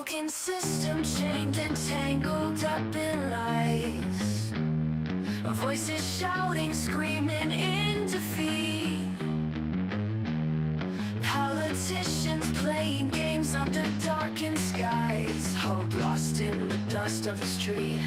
broken system, chained and tangled up in lies. Voices shouting, screaming in defeat. Politicians playing games under darkened skies. Hope lost in the dust of the street.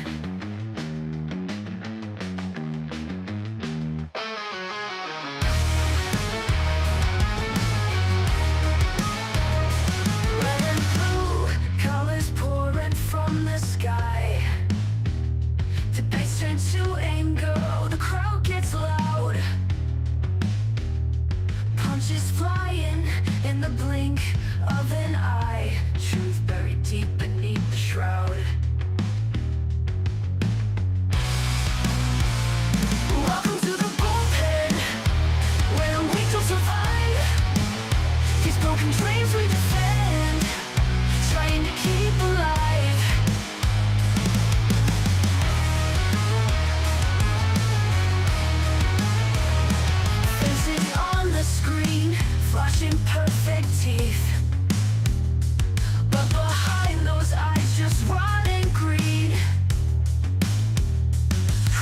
Red and blue, colors pouring from the sky. Debates turn to anger, the crowd gets loud. Punches flying in the blink of an eye. Truth buried deep beneath the shroud. Welcome to the bullpen, where the weak don't survive. These broken dreams we defend, trying to keep alive. Faces on the screen, flashing perfect teeth. But behind those eyes, just rot and greed.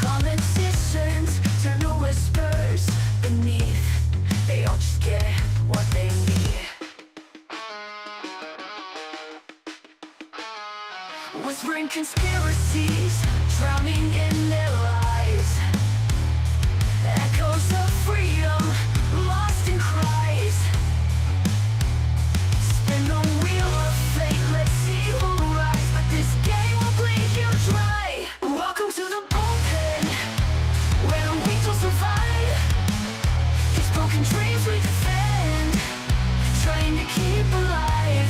Politicians turn to whispers beneath. They all just get what they need. Whispering conspiracies, drowning in their lies. Echoes of freedom, lost in cries. Spin the wheel of fate, let's see who rise. But this game will bleed you dry. Welcome to the bullpen, where the weak will survive. These broken dreams we defend, trying to keep alive.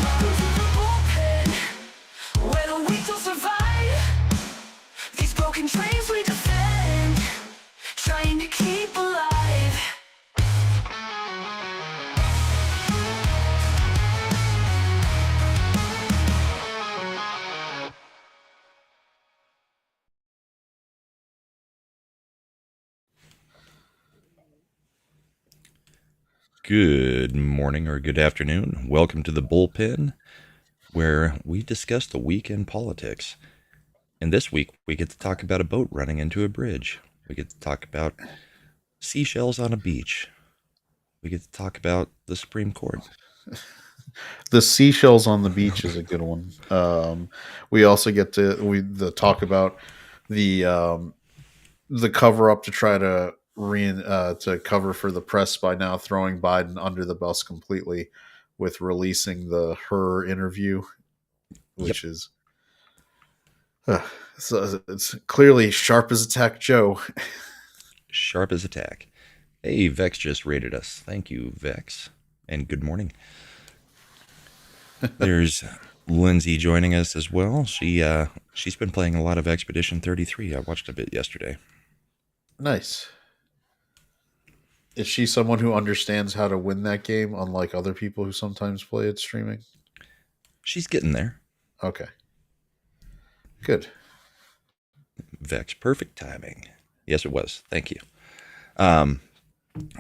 Welcome to the bullpen, where the weak will survive. These broken dreams we defend, trying to keep alive. Good morning or good afternoon. Welcome to the Bullpen, where we discuss the week in politics. And this week, we get to talk about a boat running into a bridge. We get to talk about seashells on a beach. We get to talk about the Supreme Court. The seashells on the beach is a good one. We also get to talk about the cover up to try to to cover for the press by now throwing Biden under the bus completely with releasing the her interview, which is so it's clearly sharp as attack Joe. Sharp as attack. Hey, Vex just rated us. Thank you, Vex. And good morning. There's Lindsay joining us as well. She's been playing a lot of Expedition 33. I watched a bit yesterday. Nice. Is she someone who understands how to win that game, unlike other people who sometimes play it streaming? She's getting there. Okay. Good. Vex, perfect timing. Yes, it was. Thank you.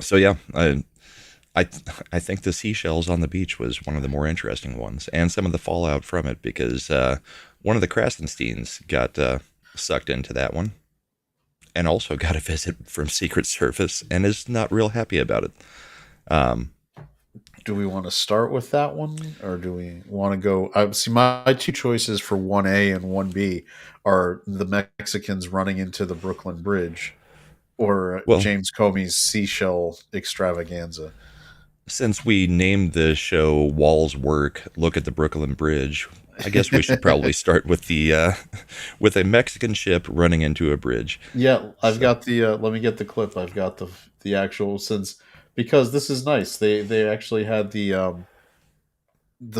So yeah, I think the seashells on the beach was one of the more interesting ones, and some of the fallout from it, because one of the Krasensteins got sucked into that one, and also got a visit from Secret Service, and is not real happy about it. Do we want to start with that one, or do we want to go? See, my two choices for 1A and 1B are the Mexicans running into the Brooklyn Bridge, or Well, James Comey's seashell extravaganza. since we named the show Wall's Work, Look at the Brooklyn Bridge, I guess we should probably start with the with a Mexican ship running into a bridge. Yeah, I've got the. Let me get the clip. I've got the actual because this is nice. They actually had the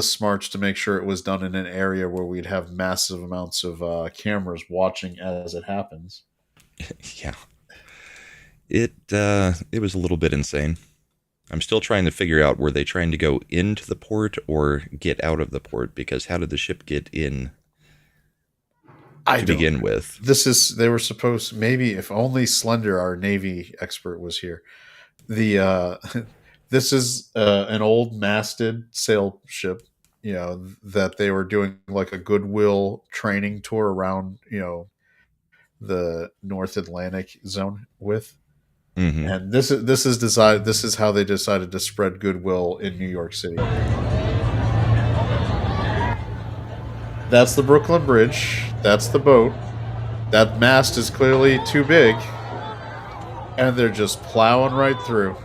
smarts to make sure it was done in an area where we'd have massive amounts of cameras watching as it happens. Yeah, it was a little bit insane. I'm still trying to figure out, were they trying to go into the port or get out of the port? Because how did the ship get in I to don't. begin with? They were supposed, maybe if only Slender, our Navy expert, was here. The this is an old masted sail ship, that they were doing like a goodwill training tour around, the North Atlantic zone with. Hmm. And this is how they decided to spread goodwill in New York City. That's the Brooklyn Bridge. That's the boat. That mast is clearly too big, and they're just plowing right through.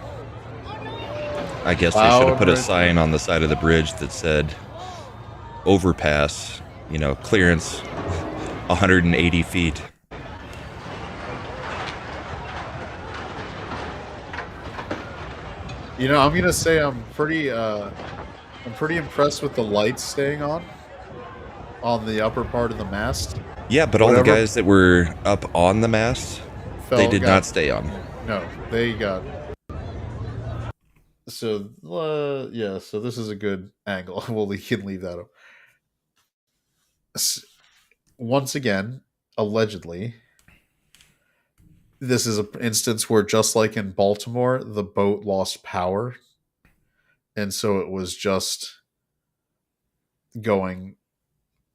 I guess they should have Plowing put a right through. sign on the side of the bridge that said overpass, clearance 180 feet. I'm gonna say I'm pretty impressed with the lights staying on the upper part of the mast. Yeah, but all the Whatever guys that were up on the mast, they fell did got not stay on. no, they got so yeah. So this is a good angle. We can leave that up. Once again, allegedly, this is an instance where, just like in Baltimore, the boat lost power, and so it was just going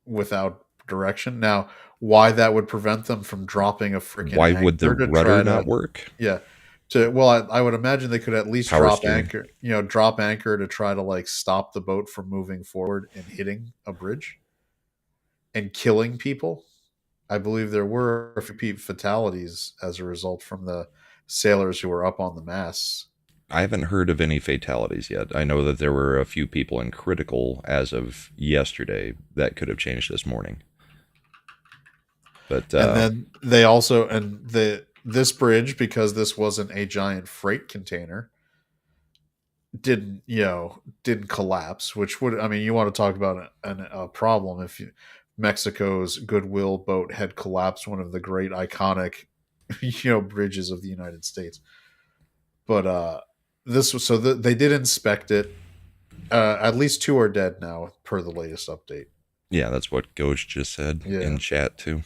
without direction. Now, why that would prevent them from dropping a freaking Why would the anchor to rudder try not to, work? yeah, I would imagine they could at least Power steering. drop anchor to try to like stop the boat from moving forward and hitting a bridge and killing people. I believe there were a few fatalities as a result from the sailors who were up on the masts. I haven't heard of any fatalities yet. I know that there were a few people in critical as of yesterday. That could have changed this morning. But And then they also, and this bridge, because this wasn't a giant freight container, didn't collapse. Which would, I mean, you want to talk about a problem if Mexico's Goodwill boat had collapsed one of the great iconic bridges of the United States. But this was so they did inspect it. At least two are dead now, per the latest update. yeah, that's what Ghost just said Yeah, in chat too.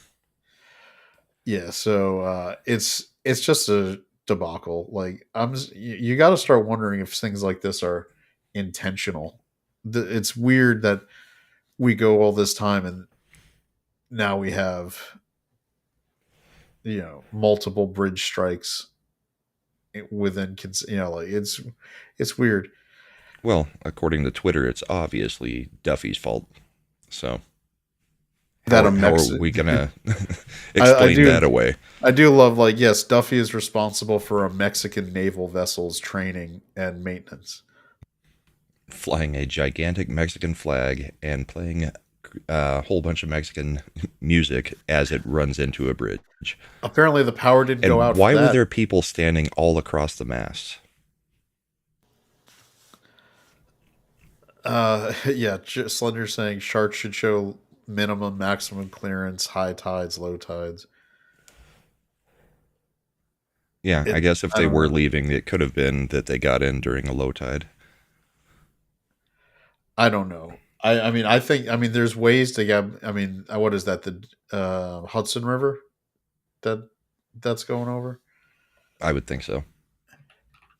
yeah. So it's just a debacle. Like you got to start wondering if things like this are intentional. It's weird that we go all this time and now we have multiple bridge strikes within like it's weird. Well, according to Twitter, it's obviously Duffy's fault. So That a how are Mexican, we gonna I explain do that away? I do love, like, yes, Duffy is responsible for a Mexican naval vessel's training and maintenance. Flying a gigantic Mexican flag and playing a whole bunch of Mexican music as it runs into a bridge. Apparently, the power didn't go And out for why were that. there people standing all across the mast? Yeah, Slender saying sharks should show minimum, maximum clearance, high tides, low tides. Yeah, I guess if I they don't were know. leaving, it could have been that they got in during a low tide. I don't know. I mean, there's ways to get. I mean, what is that? The Hudson River that that's going over. I would think so.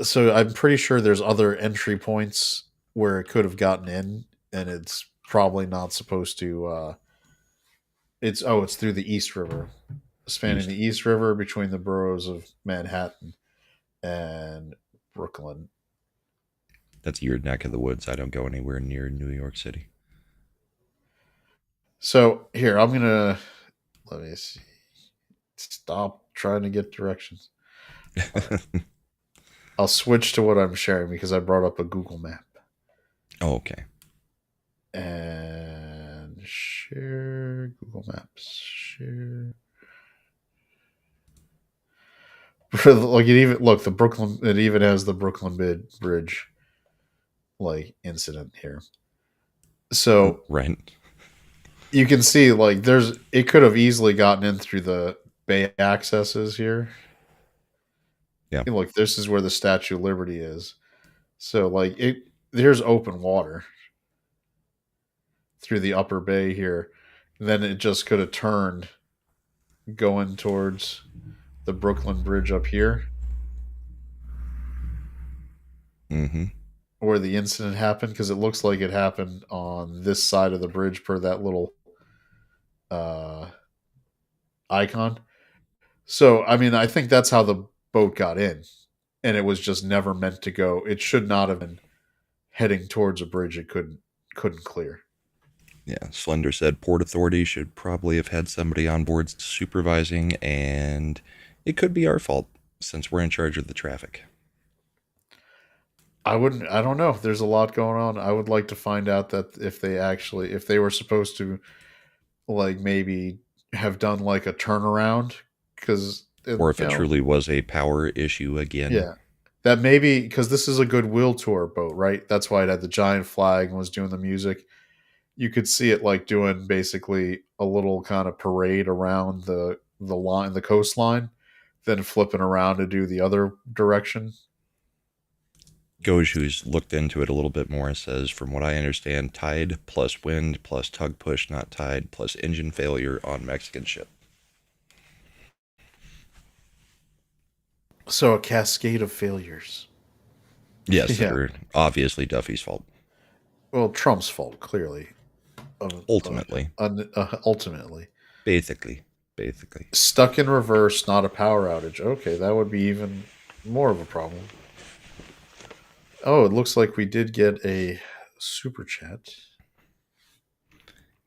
So I'm pretty sure there's other entry points where it could have gotten in, and it's probably not supposed to. It's through the East River, spanning East. the East River between the boroughs of Manhattan and Brooklyn. That's your neck of the woods. I don't go anywhere near New York City. So here, I'm gonna let me see. Stop trying to get directions. I'll switch to what I'm sharing because I brought up a Google map Oh, okay. and share Google Maps. Share. Like it even look the Brooklyn. It even has the Brooklyn Bridge like incident here. So Right. you can see like it could have easily gotten in through the bay accesses here. Yeah. Look, this is where the Statue of Liberty is. So like there's open water through the upper bay here. Then it just could have turned going towards the Brooklyn Bridge up here Mm-hmm. where the incident happened because it looks like it happened on this side of the bridge per that little uh, icon. So I mean, I think that's how the boat got in, and it was just never meant to go. It should not have been heading towards a bridge it couldn't clear. Yeah, Slender said Port Authority should probably have had somebody on board supervising, and it could be our fault since we're in charge of the traffic. I wouldn't. I don't know. There's a lot going on. I would like to find out that if they were supposed to like maybe have done like a turnaround because Or if it truly was a power issue again. yeah, that maybe because this is a goodwill tour boat, right? That's why it had the giant flag and was doing the music. You could see it like doing basically a little kind of parade around the coastline, then flipping around to do the other direction. Goj, who's looked into it a little bit more, says, from what I understand, tide plus wind plus tug push, not tide, plus engine failure on Mexican ship. So a cascade of failures. Yes, that Yeah. are obviously Duffy's fault. Well, Trump's fault, clearly. Ultimately. Ultimately. Basically. Basically. Stuck in reverse, not a power outage. Okay, that would be even more of a problem. Oh, it looks like we did get a super chat.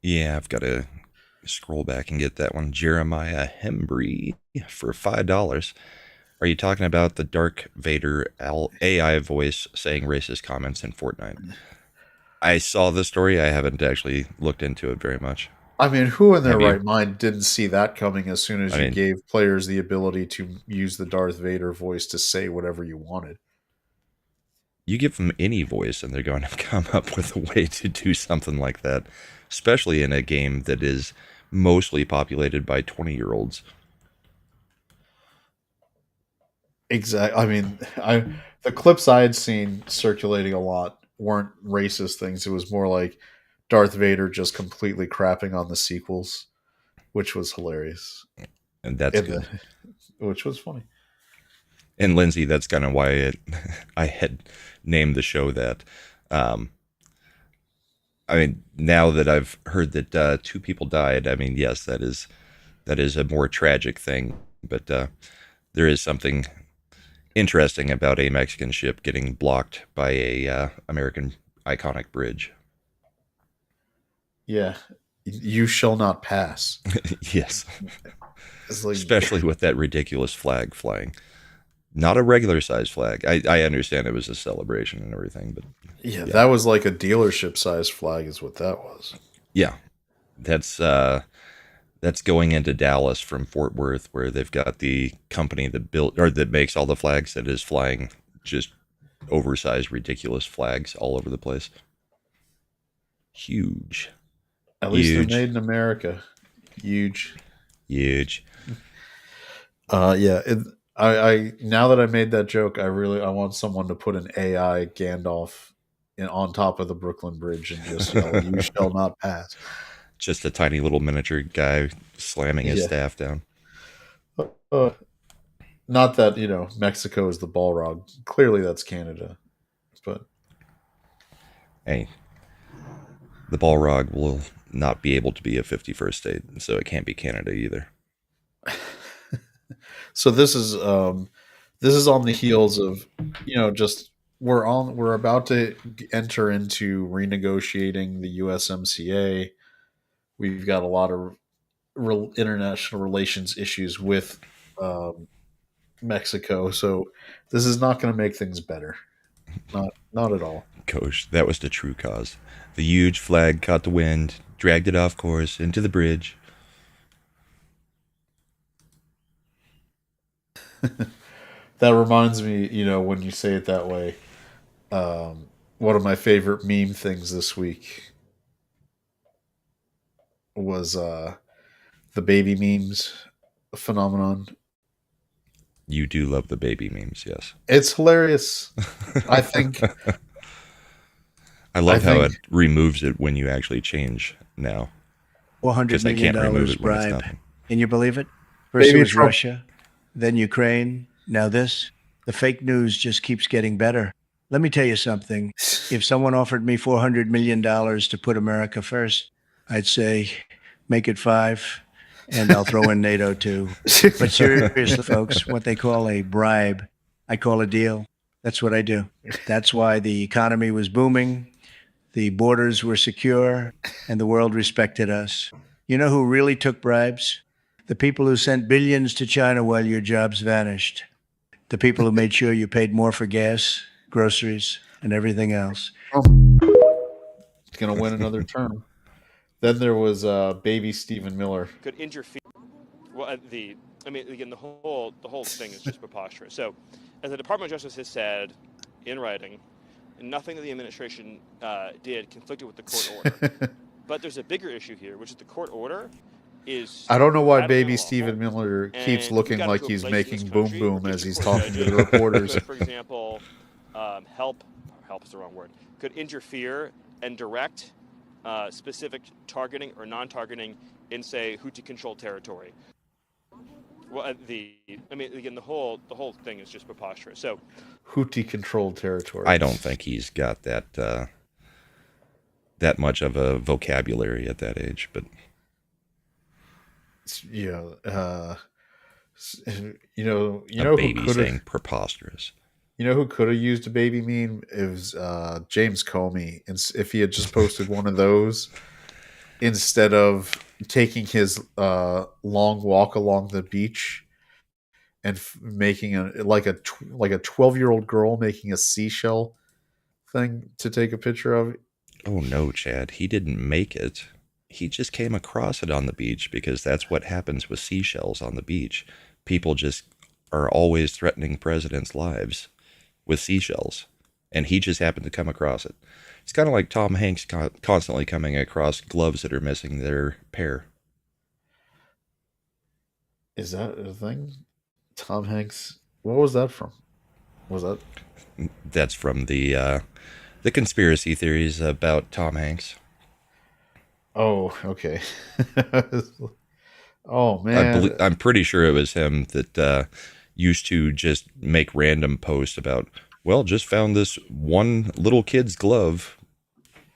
Yeah, I've got to scroll back and get that one. Jeremiah Hembry for $5. Are you talking about the Dark Vader AI voice saying racist comments in Fortnite? I saw the story. I haven't actually looked into it very much. I mean, who in their Have you? right mind didn't see that coming as soon as I you mean, gave players the ability to use the Darth Vader voice to say whatever you wanted? you give them any voice and they're going to come up with a way to do something like that, especially in a game that is mostly populated by 20-year-olds. Exactly. I mean, the clips I had seen circulating a lot weren't racist things. It was more like Darth Vader just completely crapping on the sequels, which was hilarious. And that's And good. which was funny. And Lindsay, that's kind of why I had named the show that. Um, I mean, now that I've heard that 2 people died, I mean, yes, that is a more tragic thing, but there is something interesting about a Mexican ship getting blocked by a American iconic bridge. Yeah, you shall not pass. Yes, It's like, especially with that ridiculous flag flying. Not a regular size flag. I understand it was a celebration and everything, but yeah, yeah, that was like a dealership size flag, is what that was. yeah, that's going into Dallas from Fort Worth, where they've got the company that built or that makes all the flags that is flying just oversized, ridiculous flags all over the place. Huge, At least they're huge, made in America. Huge. huge. Yeah. I now that I made that joke, I want someone to put an AI Gandalf on top of the Brooklyn Bridge and just yell, "You shall not pass." Just a tiny little miniature guy slamming his Yeah. staff down. Uh, Not that Mexico is the Balrog. Clearly, that's Canada. But Hey, the Balrog will not be able to be a 51st state, so it can't be Canada either. so this is on the heels of just we're about to enter into renegotiating the USMCA. We've got a lot of international relations issues with um, Mexico, so this is not going to make things better. Not at all. Gosh, that was the true cause. The huge flag caught the wind, dragged it off course into the bridge. That reminds me, when you say it that way, one of my favorite meme things this week was the baby memes phenomenon. You do love the baby memes, yes. It's hilarious. I think. I I love how think it removes it when you actually change now, $400 because I million can't remove it when it's bribe. nothing. Can you believe it? First it Baby was Trump. Russia, then Ukraine, now this. The fake news just keeps getting better. Let me tell you something. If someone offered me $400 million to put America first, I'd say, make it five, and I'll throw in NATO too. But seriously, folks, what they call a bribe, I call a deal. That's what I do. That's why the economy was booming, the borders were secure, and the world respected us. You know who really took bribes? The people who sent billions to China while your jobs vanished. The people who made sure you paid more for gas, groceries, and everything else. He's gonna win another term. Then there was baby Stephen Miller. Could interfere. Well, I mean, again, the whole thing is just preposterous. So, as the Department of Justice has said in writing, nothing that the administration did conflicted with the court order. But there's a bigger issue here, which is the court order is I don't know why patently baby unlawful, Stephen Miller keeps and we've looking gotten like to a he's place in this making boom country where boom as district he's court talking to the judges reporters. could, for example, help is the wrong word, could interfere and direct specific targeting or non-targeting in, say, Houthi-controlled territory. Well, I mean, again, the whole thing is just preposterous. So, Houthi controlled territory. I don't think he's got that much of a vocabulary at that age, but Yeah. You a know who baby could saying have preposterous. used a baby meme? It was James Comey. And if he had just posted one of those instead of taking his long walk along the beach and making like a 12-year-old girl making a seashell thing to take a picture of. Oh no, Chad, he didn't make it. He just came across it on the beach because that's what happens with seashells on the beach. People just are always threatening presidents' lives with seashells, and he just happened to come across it. It's kind of like Tom Hanks constantly coming across gloves that are missing their pair. Is that a thing? Tom Hanks. What was that from? Was that? That's from the conspiracy theories about Tom Hanks. Oh, okay. Oh man. I'm pretty sure it was him that used to just make random posts about, well, just found this one little kid's glove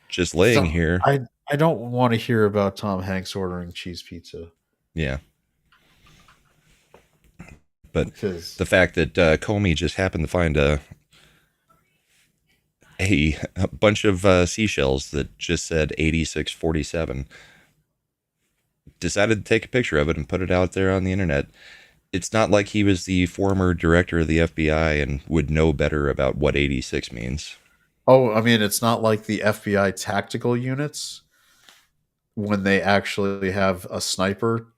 just laying here. I don't want to hear about Tom Hanks ordering cheese pizza. Yeah. But Because the fact that Comey just happened to find a bunch of seashells that just said 8647, decided to take a picture of it and put it out there on the internet. It's not like he was the former director of the FBI and would know better about what 86 means. Oh, I mean, it's not like the FBI tactical units when they actually have a sniper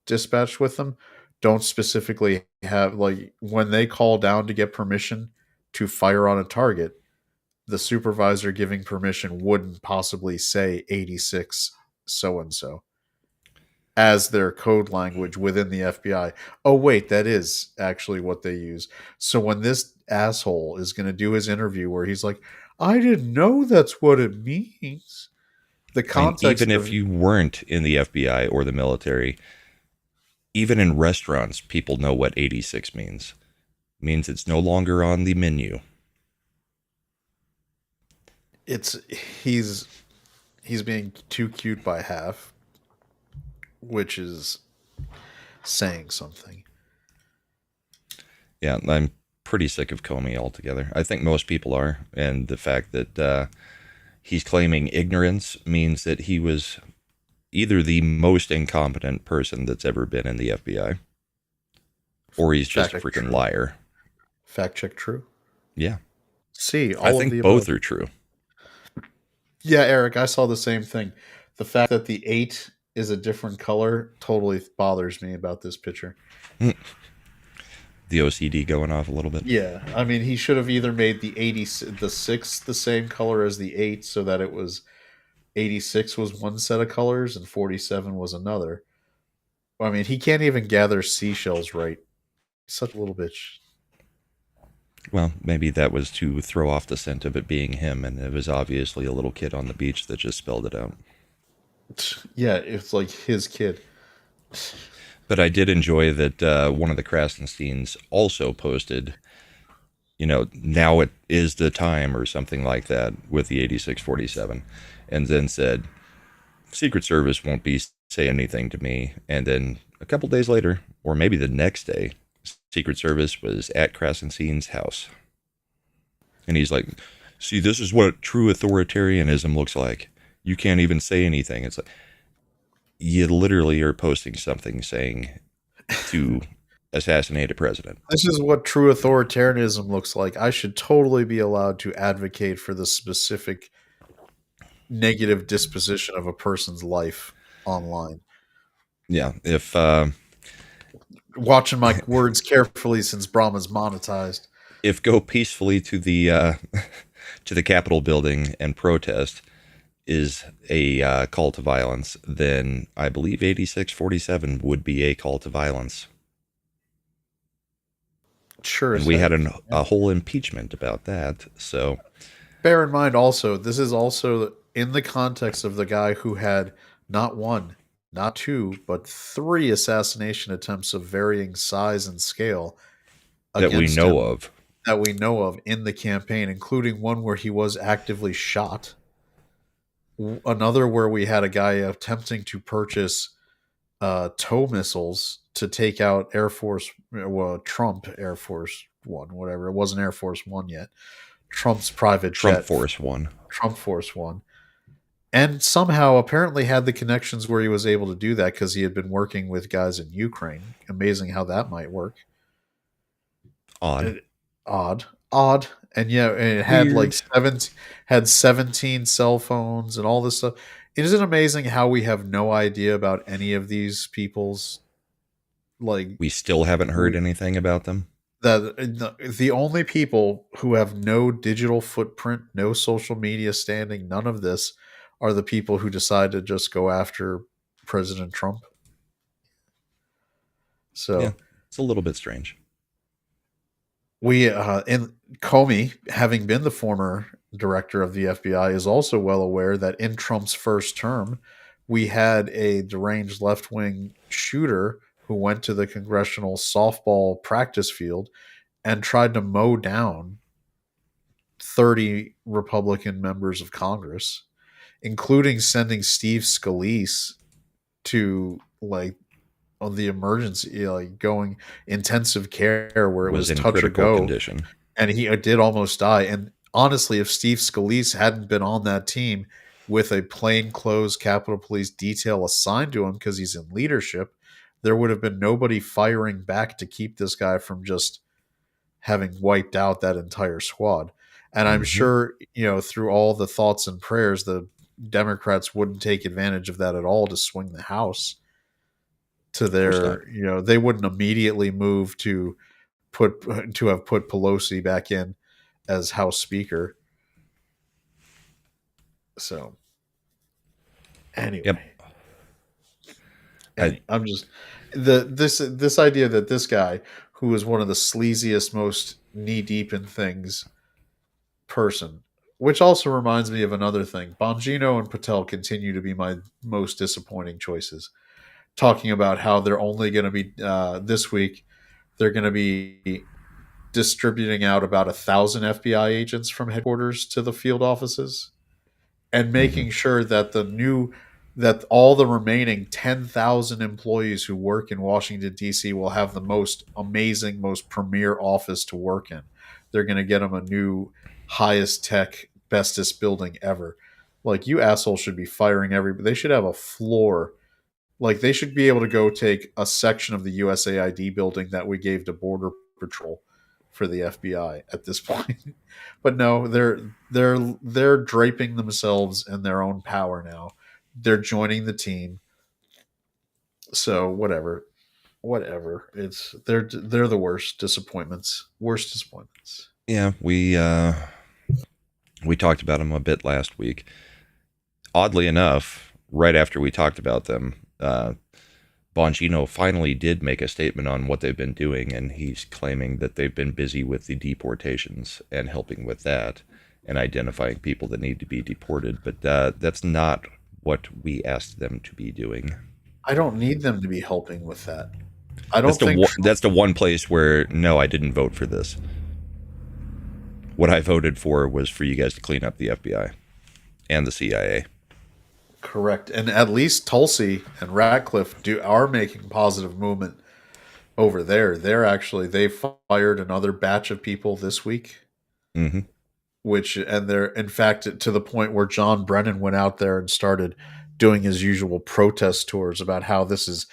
dispatched with them don't specifically have, like, when they call down to get permission to fire on a target, the supervisor giving permission wouldn't possibly say 86 so and so as their code language within the FBI. Oh wait, that is actually what they use. So when this asshole is going to do his interview where he's like, I didn't know that's what it means. The I mean, context even of, if you weren't in the FBI or the military, even in restaurants, people know what 86 means. It means it's no longer on the menu. it's he's being too cute by half, which is saying something. Yeah, I'm pretty sick of Comey altogether. I think most people are. And the fact that he's claiming ignorance means that he was either the most incompetent person that's ever been in the FBI, or he's just a Fact freaking true. liar. Fact check true. Yeah, See, all I of think the both above. are true. Yeah, Eric, I saw the same thing. The fact that the 8 is a different color totally bothers me about this picture. The OCD going off a little bit. Yeah, I mean, he should have either made the 6 the same color as the 8 so that it was 86 was one set of colors and 47 was another. I mean, he can't even gather seashells right Such a little bitch. Well, maybe that was to throw off the scent of it being him, and it was obviously a little kid on the beach that just spelled it out. Yeah, it's like his kid. But I did enjoy that one of the Krasensteins also posted, now it is the time or something like that with the 8647, and then said, Secret Service won't be say anything to me. And then a couple days later, or maybe the next day, Secret Service was at Krasenstein's house. And he's like, see, this is what true authoritarianism looks like. You can't even say anything. It's like, you literally are posting something saying to assassinate a president. This is what true authoritarianism looks like. I should totally be allowed to advocate for the specific negative disposition of a person's life online. Yeah, if Watching my words carefully since Brahma's monetized. go peacefully to the to the Capitol building and protest is a call to violence, then I believe 8647 would be a call to violence. Sure. And we had a whole impeachment about that. So bear in mind also, this is also in the context of the guy who had not one, not two, but 3 assassination attempts of varying size and scale that we against know him, of. that we know of in the campaign, including one where he was actively shot. Another where we had a guy attempting to purchase tow missiles to take out Air Force, Trump Air Force One, whatever. It wasn't Air Force One yet. Trump's private Trump jet. Force One. Trump Force One. And somehow apparently had the connections where he was able to do that because he had been working with guys in Ukraine. Amazing how that might work. Odd. Odd. And yeah, it had Weird. like 17 cell phones and all this stuff. Isn't it amazing how we have no idea about any of these people's, like, We still haven't heard anything about them. the only people who have no digital footprint, no social media standing, none of this, are the people who decide to just go after President Trump. So Yeah, it's a little bit strange. we in Comey, having been the former director of the FBI, is also well aware that in Trump's first term, we had a deranged left-wing shooter who went to the congressional softball practice field and tried to mow down 30 Republican members of Congress, including sending Steve Scalise to, like, on the emergency, like, going intensive care where it was in touch or critical go, condition. and he did almost die. And honestly, if Steve Scalise hadn't been on that team with a plainclothes Capitol Police detail assigned to him because he's in leadership, there would have been nobody firing back to keep this guy from just having wiped out that entire squad. And I'm sure, through all the thoughts and prayers, the Democrats wouldn't take advantage of that at all to swing the House to their, they wouldn't immediately move to have put Pelosi back in as House Speaker. So anyway, Yep. I'm just this idea that this guy, who is one of the sleaziest, most knee deep in things person, which also reminds me of another thing. Bongino and Patel continue to be my most disappointing choices. Talking about how they're only going to be this week, they're going to be distributing out about 1,000 FBI agents from headquarters to the field offices, and making sure that that all the remaining 10,000 employees who work in Washington, D.C. will have the most amazing, most premier office to work in. They're going to get them a new, highest tech, bestest building ever. Like, you assholes should be firing everybody. They should have a floor. Like, they should be able to go take a section of the USAID building that we gave to Border Patrol for the FBI at this point. But no, they're draping themselves in their own power now. They're joining the team. So whatever. It's they're the worst disappointments. Yeah, we talked about them a bit last week. Oddly enough, right after we talked about them, Bongino finally did make a statement on what they've been doing, and he's claiming that they've been busy with the deportations and helping with that and identifying people that need to be deported. But that's not what we asked them to be doing. I don't need them to be helping with that. I don't think That's the one place where no, I didn't vote for this. What I voted for was for you guys to clean up the FBI and the CIA. correct. And at least Tulsi and Ratcliffe are making positive movement over there. They fired another batch of people this week, Mm-hmm. and they're in fact to the point where John Brennan went out there and started doing his usual protest tours about how this is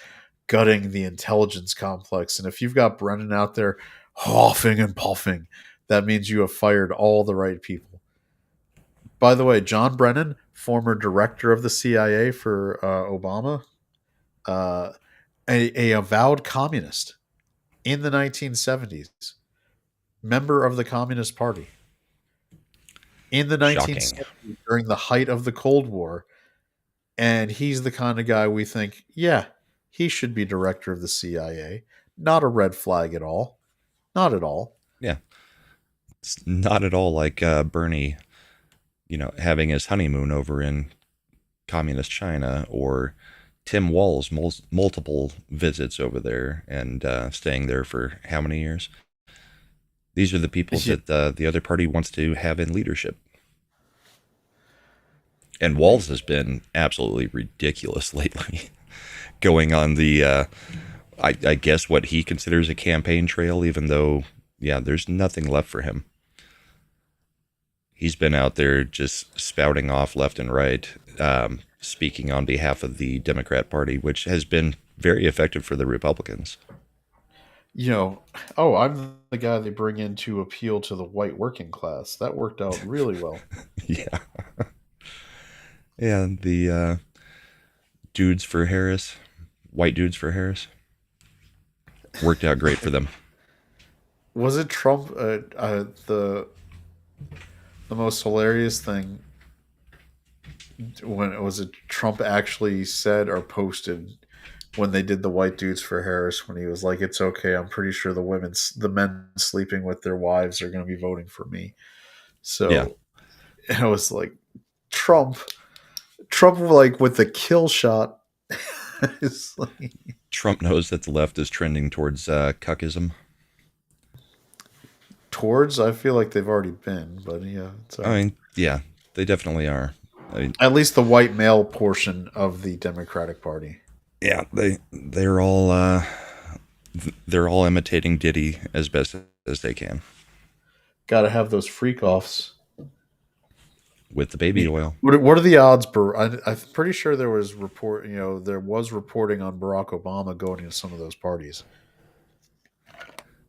gutting the intelligence complex. And if you've got Brennan out there huffing and puffing, that means you have fired all the right people. By the way, John Brennan, former director of the CIA for Obama, a avowed communist in the 1970s, member of the Communist Party. In the Shocking. 1970s, during the height of the Cold War, and he's the kind of guy we think, yeah, he should be director of the CIA. Not a red flag at all. Not at all. Yeah. It's not at all like Bernie, having his honeymoon over in communist China, or Tim Walz multiple visits over there and staying there for how many years? These are the people that the other party wants to have in leadership. And Walz has been absolutely ridiculous lately, going on the, I guess, what he considers a campaign trail, even though, there's nothing left for him. He's been out there just spouting off left and right, speaking on behalf of the Democrat Party, which has been very effective for the Republicans. I'm the guy they bring in to appeal to the white working class. That worked out really well. Yeah. Yeah, the dudes for Harris, white dudes for Harris, worked out great for them. Was it Trump? The most hilarious thing when Trump actually said or posted when they did the white dudes for Harris, when he was like, "It's okay. I'm pretty sure the men sleeping with their wives are going to be voting for me." So Yeah. I was like, Trump like with the kill shot. It's like, Trump knows that the left is trending towards cuckism. I feel like they've already been, but yeah. I mean, yeah, they definitely are. At least the white male portion of the Democratic Party. Yeah, they're all imitating Diddy as best as they can Got to have those freak offs. with the baby oil. What are the odds? I'm pretty sure there was reporting on Barack Obama going into some of those parties.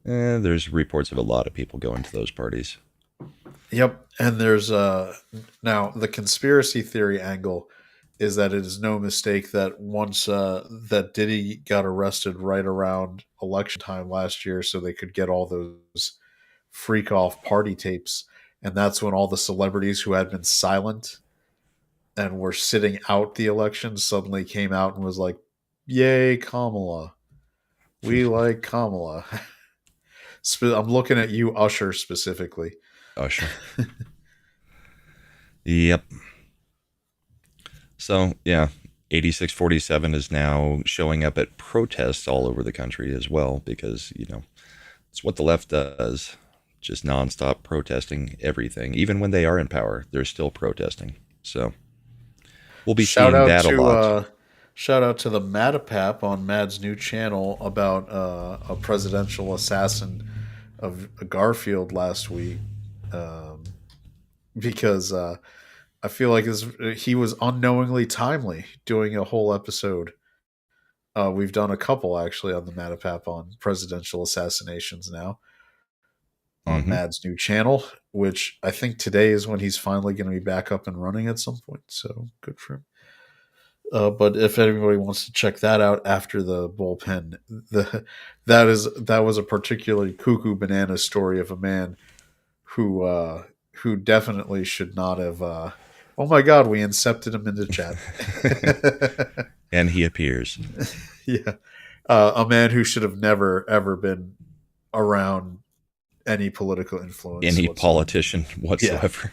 There's reports of a lot of people going to those parties. Yep, and there's now the conspiracy theory angle is that it is no mistake that once that Diddy got arrested right around election time last year, so they could get all those freak off party tapes, and that's when all the celebrities who had been silent and were sitting out the election suddenly came out and was like, "Yay, Kamala! We like Kamala." I'm looking at you, Usher, specifically. Usher. Yep. So, yeah, 8647 is now showing up at protests all over the country as well, because, it's what the left does. Just nonstop protesting everything. Even when they are in power, they're still protesting. So, we'll be seeing that a lot. Shout out to the Matapap on Mad's new channel about a presidential assassin of Garfield last week, because I feel like he was unknowingly timely doing a whole episode. We've done a couple actually on the Matapap on presidential assassinations now on Mad's new channel, which I think today is when he's finally going to be back up and running at some point. So good for him. But if anybody wants to check that out after the bullpen, that was a particularly cuckoo banana story of a man who definitely should not have. Oh my God, we incepted him into chat. And he appears. Yeah. A man who should have never, ever been around any political influence. Any whatsoever. politician whatsoever.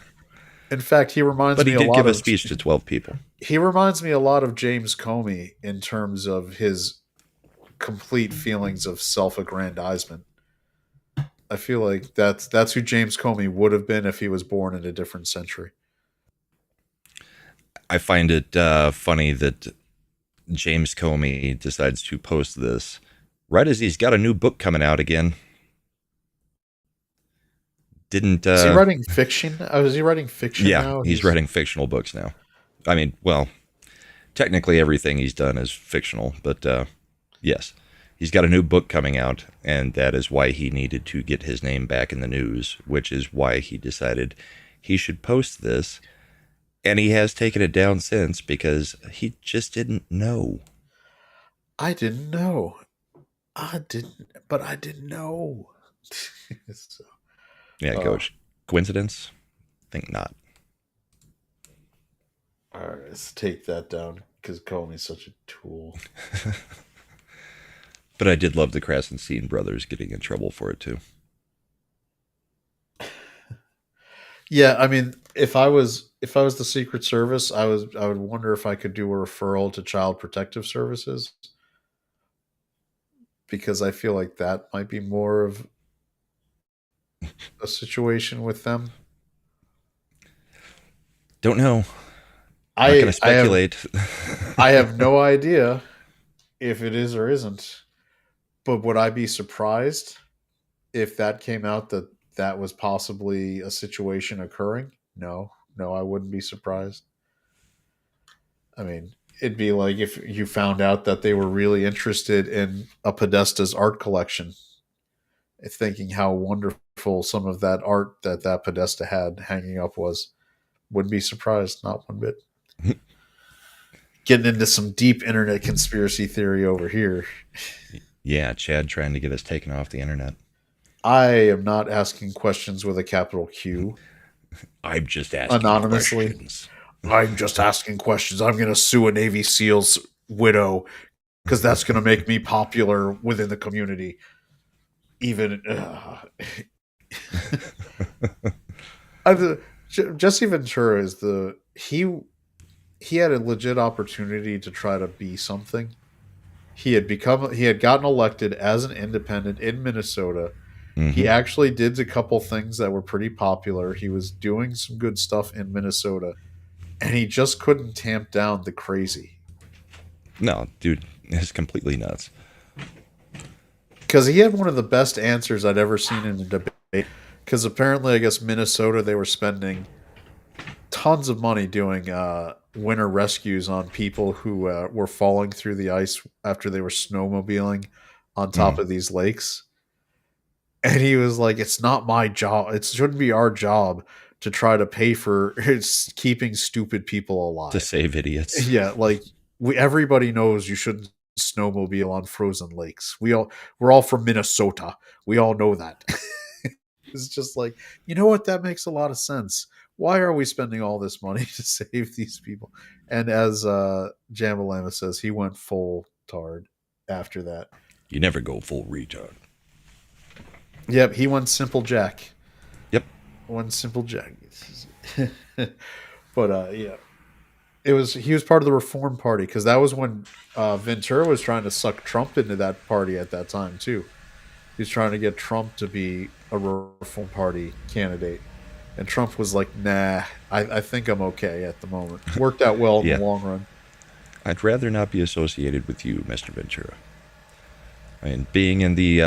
In fact, he reminds But me he a did lot give a of speech to 12 people. he reminds me a lot of James Comey in terms of his complete feelings of self-aggrandizement. I feel like that's who James Comey would have been if he was born in a different century. I find it funny that James Comey decides to post this right as he's got a new book coming out again. Didn't Is he writing fiction? Is he writing fiction yeah, now? he's writing fictional books now. I mean, well, technically everything he's done is fictional, but yes, he's got a new book coming out, and that is why he needed to get his name back in the news, which is why he decided he should post this, and he has taken it down since because he just didn't know. I didn't know. I didn't know. So, Yeah, Coach. Coincidence? Think not. all right, let's take that down because Comey's such a tool. But I did love the Krasenstein brothers getting in trouble for it too. Yeah, I mean, if I was the Secret Service, I would wonder if I could do a referral to Child Protective Services because I feel like that might be more of a situation with them. Don't know. Not going to speculate. I have no idea if it is or isn't. But would I be surprised if that came out that was possibly a situation occurring? No, I wouldn't be surprised. I mean, it'd be like if you found out that they were really interested in a Podesta's art collection, thinking how wonderful some of that art that Podesta had hanging up was. Wouldn't be surprised, not one bit. Getting into some deep internet conspiracy theory over here. Yeah, Chad trying to get us taken off the internet. I am not asking questions with a capital Q. I'm just asking anonymously. questions. I'm just asking questions. I'm going to sue a Navy SEAL's widow because that's going to make me popular within the community. Even Jesse Ventura is he had a legit opportunity to try to be something. He had gotten elected as an independent in Minnesota. Mm-hmm. He actually did a couple things that were pretty popular. He was doing some good stuff in Minnesota, and he just couldn't tamp down the crazy. No, dude, it's completely nuts. Because he had one of the best answers I'd ever seen in a debate. Because apparently, I guess Minnesota, they were spending tons of money doing winter rescues on people who were falling through the ice after they were snowmobiling on top of these lakes. And he was like, it's not my job. It shouldn't be our job to try to pay for keeping stupid people alive. To save idiots. Yeah, like everybody knows you shouldn't snowmobile on frozen lakes. We're all from Minnesota. We all know that. It's just like, you know what? That makes a lot of sense. Why are we spending all this money to save these people? And as Jambalama says, he went full tard after that. You never go full retard. Yep, he went simple Jack. Yep. One simple Jack. But yeah. He was part of the Reform Party because that was when Ventura was trying to suck Trump into that party at that time too. He was trying to get Trump to be a Reform Party candidate. And Trump was like, nah, I think I'm okay at the moment. Worked out well in the long run. I'd rather not be associated with you, Mr. Ventura. I mean, being in the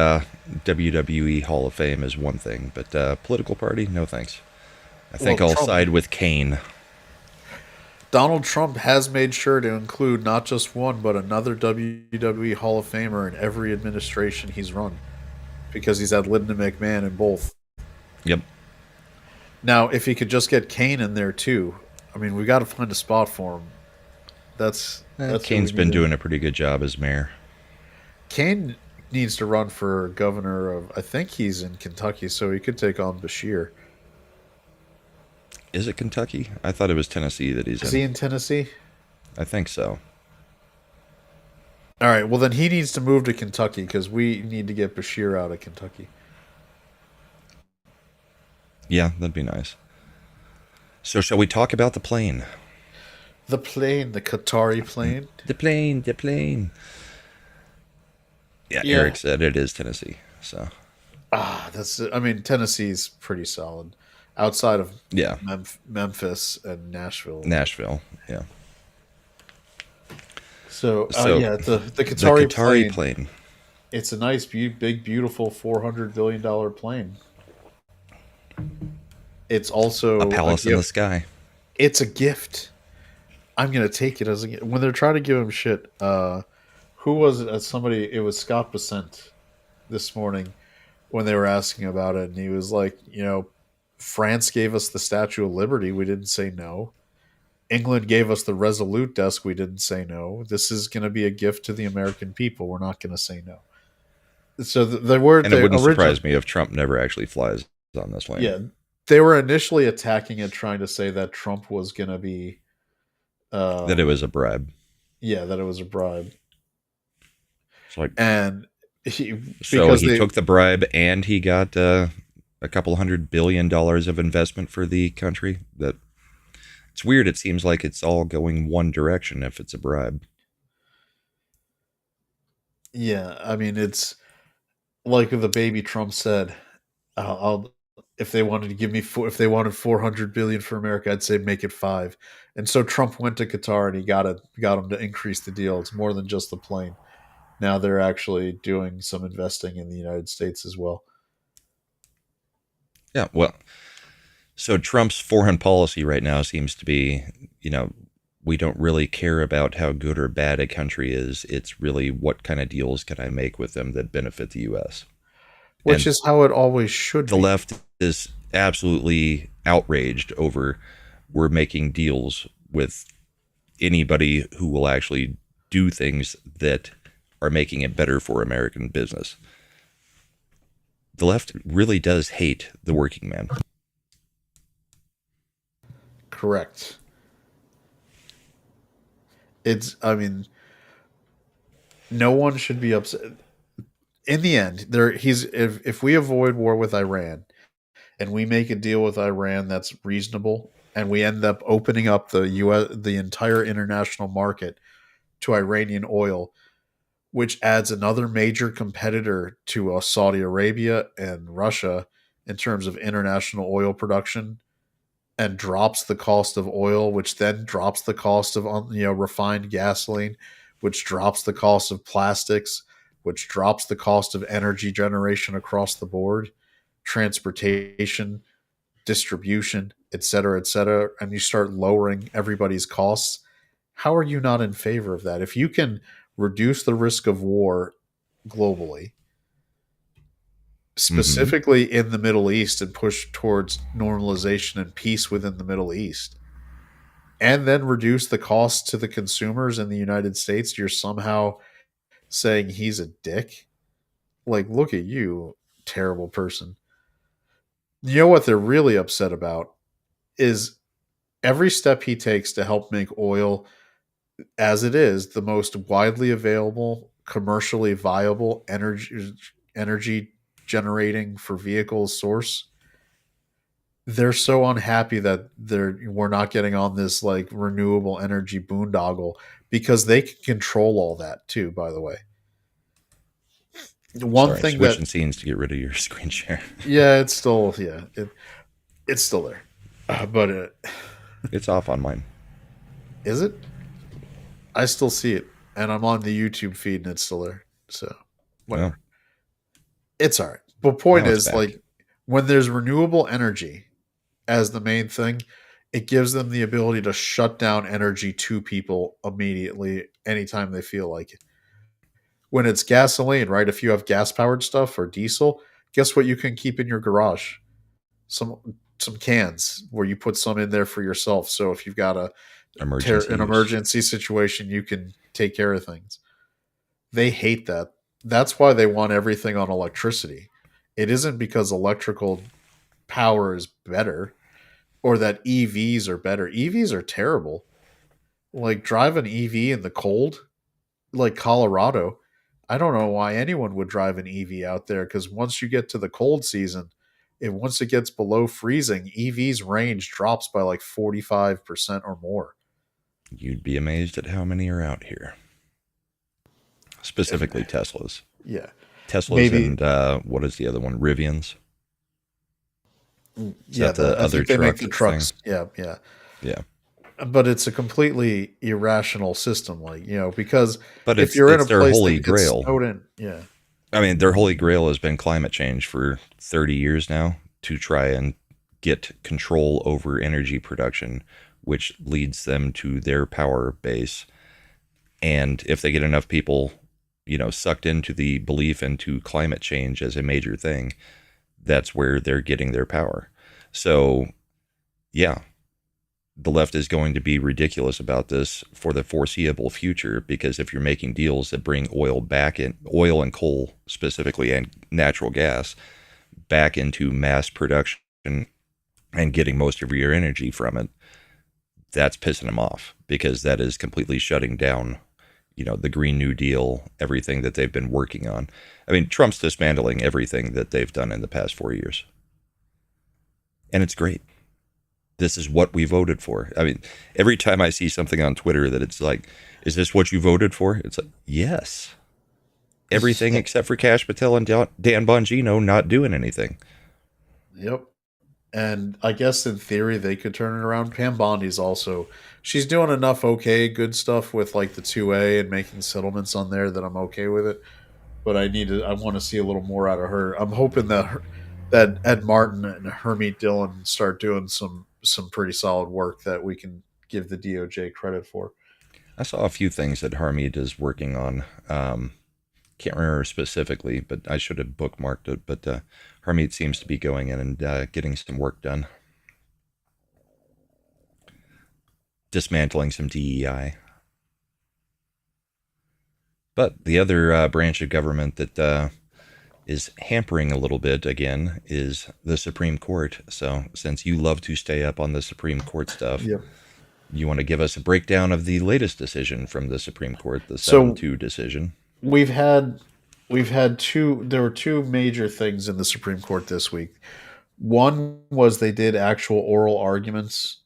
WWE Hall of Fame is one thing, but political party, no thanks. I think I'll side with Kane. Donald Trump has made sure to include not just one, but another WWE Hall of Famer in every administration he's run. Because he's had Lyndon McMahon in both. Yep. Now, if he could just get Kane in there too, I mean, we got to find a spot for him. That's Kane's been doing a pretty good job as mayor. Kane needs to run for governor of, I think he's in Kentucky, so he could take on Bashir. Is it Kentucky? I thought it was Tennessee that he's in. Is he in Tennessee? I think so. All right. Well, then he needs to move to Kentucky because we need to get Bashir out of Kentucky. Yeah, that'd be nice. So, shall we talk about the plane? The plane, the Qatari plane. The plane, the plane. Yeah, Yeah. Eric said it is Tennessee. So, That's. I mean, Tennessee's pretty solid. Outside of yeah, Memphis and Nashville. Nashville. Yeah. So, So, yeah, the the Qatari Qatari plane. plane. It's a nice, big, beautiful $400 billion plane. It's also A a palace in the gift. sky. It's a gift. I'm gonna take it as a gift. When they're trying to give him shit. Who was it? Somebody. It was Scott Besant this morning when they were asking about it, and he was like, France gave us the Statue of Liberty. We didn't say no. England gave us the Resolute desk. We didn't say no. This is going to be a gift to the American people. We're not going to say no. So the word And it the wouldn't original, surprise me if Trump never actually flies on this plane. yeah, they were initially attacking it, trying to say that Trump was going to be, That it was a bribe. yeah, that it was a bribe, It's like, and so because he they, took the bribe and he got a couple $100 billion of investment for the country. That it's weird. It seems like it's all going one direction if it's a bribe. yeah, I mean, it's like the baby Trump said, I'll if they wanted to give me if they wanted 400 billion for America, I'd say make it five. And so Trump went to Qatar and he got him to increase the deal. It's more than just the plane. Now they're actually doing some investing in the United States as well. Yeah, well, so Trump's foreign policy right now seems to be, we don't really care about how good or bad a country is. It's really what kind of deals can I make with them that benefit the U.S. Which And is how it always should the be. left is absolutely outraged over we're making deals with anybody who will actually do things that are making it better for American business. The left really does hate the working man. Correct. I mean, no one should be upset. In the end, if we avoid war with Iran and we make a deal with Iran that's reasonable, and we end up opening up the entire international market to Iranian oil, which adds another major competitor to Saudi Arabia and Russia in terms of international oil production, and drops the cost of oil, which then drops the cost of refined gasoline, which drops the cost of plastics, which drops the cost of energy generation across the board, transportation, distribution, et cetera, and you start lowering everybody's costs. How are you not in favor of that? If you can reduce the risk of war globally, Mm-hmm. specifically in the Middle East, and push towards normalization and peace within the Middle East, and then reduce the cost to the consumers in the United States, you're somehow saying he's a dick? Like, look at you, terrible person. You know what they're really upset about is every step he takes to help make oil, as it is, the most widely available, commercially viable energy generating for vehicles source. They're so unhappy that we're not getting on this like renewable energy boondoggle, because they can control all that too, by the way. One Sorry, thing that, switching scenes to get rid of your screen share. yeah, it's still there. But It's off on mine. is it? I still see it, and I'm on the YouTube feed, and it's still there. So whatever, Well, it's all right. But point now it's is, back. like, when there's renewable energy as the main thing, it gives them the ability to shut down energy to people immediately, anytime they feel like it. When it's gasoline, right? If you have gas powered stuff or diesel, guess what you can keep in your garage? Some cans where you put some in there for yourself. So if you've got Emergency an use. emergency situation, you can take care of things. They hate that. That's why they want everything on electricity. It isn't because electrical power is better or that EVs are better. EVs are terrible. Like, drive an EV in the cold, like Colorado, I don't know why anyone would drive an EV out there, because once you get to the cold season, once it gets below freezing, EV's range drops by like 45% or more. You'd be amazed at how many are out here. Specifically Teslas. Yeah. Teslas Maybe. and what is the other one? Rivians. Is Yeah, that the I other think they make truck the thing? trucks. Yeah, yeah. Yeah. But it's a completely irrational system, like, because But if you're in it's a their place holy that gets grail. snowed in, yeah. I mean, their holy grail has been climate change for 30 years now to try and get control over energy production, which leads them to their power base. And if they get enough people, sucked into the belief into climate change as a major thing, that's where they're getting their power. So, yeah, the left is going to be ridiculous about this for the foreseeable future, because if you're making deals that bring oil and coal specifically, and natural gas back into mass production and getting most of your energy from it, that's pissing them off, because that is completely shutting down the Green New Deal, everything that they've been working on. I mean, Trump's dismantling everything that they've done in the past 4 years, and it's great. This is what we voted for. I mean, every time I see something on Twitter that it's like, is this what you voted for? It's like, yes. Everything except for Cash Patel and Dan Bongino not doing anything. Yep. And I guess in theory they could turn it around. Pam Bondi's also, she's doing enough good stuff with like the 2A and making settlements on there that I'm okay with it. But I want to see a little more out of her. I'm hoping that Ed Martin and Hermie Dillon start doing some pretty solid work that we can give the DOJ credit for. I saw a few things that Harmeed is working on. Can't remember specifically, but I should have bookmarked it. But Harmeed seems to be going in and getting some work done. Dismantling some DEI. But the other branch of government that is hampering a little bit, again, is the Supreme Court. So since you love to stay up on the Supreme Court stuff, Yep. you want to give us a breakdown of the latest decision from the Supreme Court, the So 7-2 decision. we've had there were two major things in the Supreme Court this week. One was they did actual oral arguments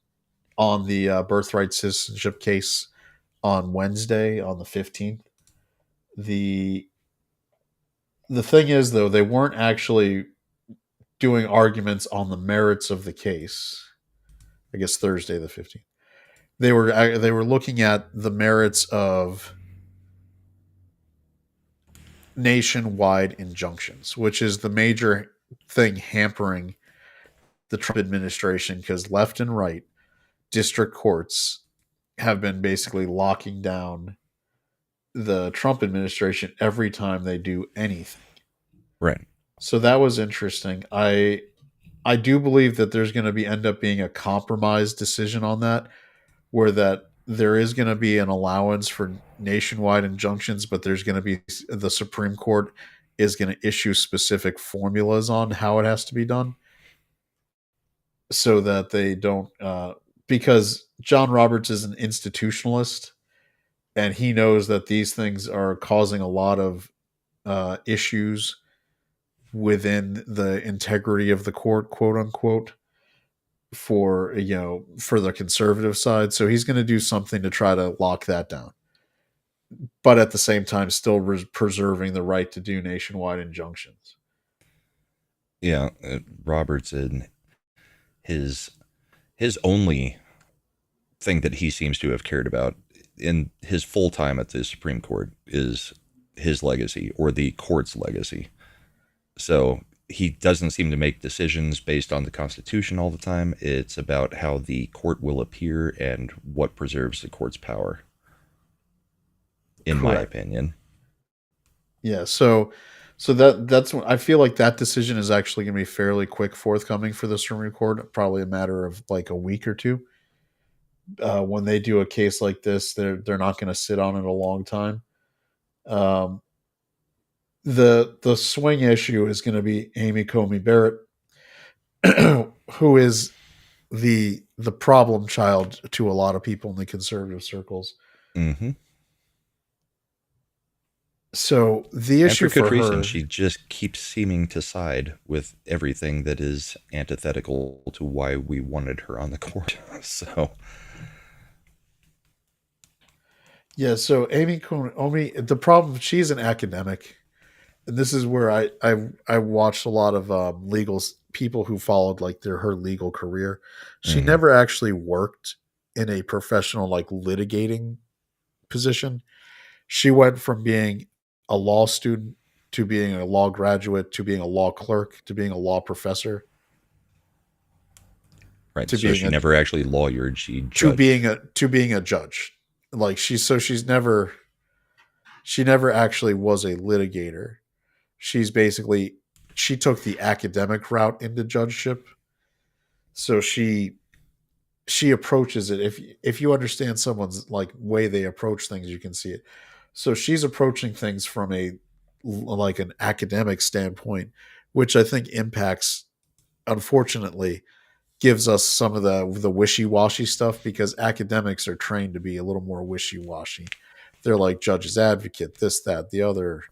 on the birthright citizenship case on Wednesday, on the 15th. The thing is, though, they weren't actually doing arguments on the merits of the case. I guess Thursday the 15th. They were looking at the merits of nationwide injunctions, which is the major thing hampering the Trump administration, because left and right district courts have been basically locking down the Trump administration every time they do anything. Right. So that was interesting. I do believe that there's going to end up being a compromise decision on that, where that there is going to be an allowance for nationwide injunctions, but there's going to be, the Supreme Court is going to issue specific formulas on how it has to be done, so that they don't, because John Roberts is an institutionalist, and he knows that these things are causing a lot of issues within the integrity of the court, quote unquote, for the conservative side. So he's going to do something to try to lock that down, but at the same time still preserving the right to do nationwide injunctions. Yeah, Roberts, in his only thing that he seems to have cared about in his full time at the Supreme Court is his legacy, or the court's legacy. So he doesn't seem to make decisions based on the Constitution all the time. It's about how the court will appear and what preserves the court's power, in my Correct. opinion. Yeah, so that's what I feel like. That decision is actually going to be fairly quick forthcoming for the Supreme Court, probably a matter of like a week or two. When they do a case like this, they're not going to sit on it a long time. Um, the swing issue is going to be Amy Coney Barrett, who is the problem child to a lot of people in the conservative circles. Mm-hmm. So the And issue for good for reason. her, She just keeps seeming to side with everything that is antithetical to why we wanted her on the court. So, yeah. So Amy Coney, the problem, she's an academic, and this is where I watched a lot of legal people who followed like her legal career. She mhm. never actually worked in a professional like litigating position. She went from being a law student to being a law graduate to being a law clerk to being a law professor Right. to So being she a never actually lawyered. She judged. to being a judge. Like she never actually was a litigator. She's basically she took the academic route into judgeship. So she approaches it, if you understand someone's like way they approach things, you can see it. So she's approaching things from a like an academic standpoint, which I think impacts, unfortunately, gives us some of the wishy-washy stuff, because academics are trained to be a little more wishy-washy. They're like judge's advocate, this, that, the other.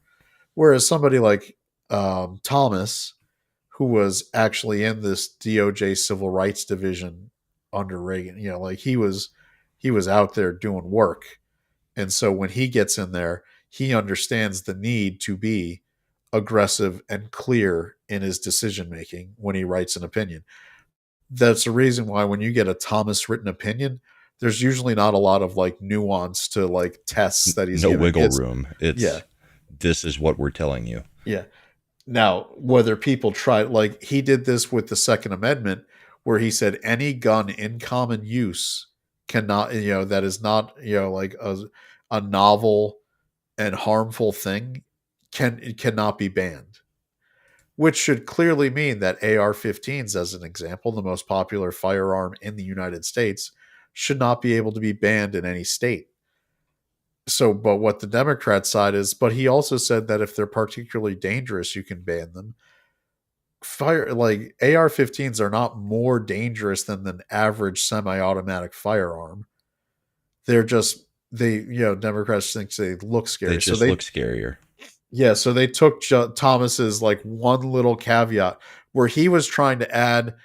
Whereas somebody like Thomas, who was actually in this DOJ Civil Rights Division under Reagan, like he was out there doing work. And so when he gets in there, he understands the need to be aggressive and clear in his decision making when he writes an opinion. That's the reason why when you get a Thomas written opinion, there's usually not a lot of like nuance to like tests that he's No giving. wiggle room. Yeah, This is what we're telling you. yeah. Now, whether people try, like he did this with the Second Amendment, where he said any gun in common use cannot, that is not, like a novel and harmful thing, it cannot be banned. Which should clearly mean that AR-15s, as an example, the most popular firearm in the United States, should not be able to be banned in any state. So, but what the Democrat side is, but he also said that if they're particularly dangerous, you can ban them. Fire like AR-15s are not more dangerous than an average semi-automatic firearm. They're just Democrats think they look scary, They just look scarier. yeah, so they took Thomas's like one little caveat where he was trying to add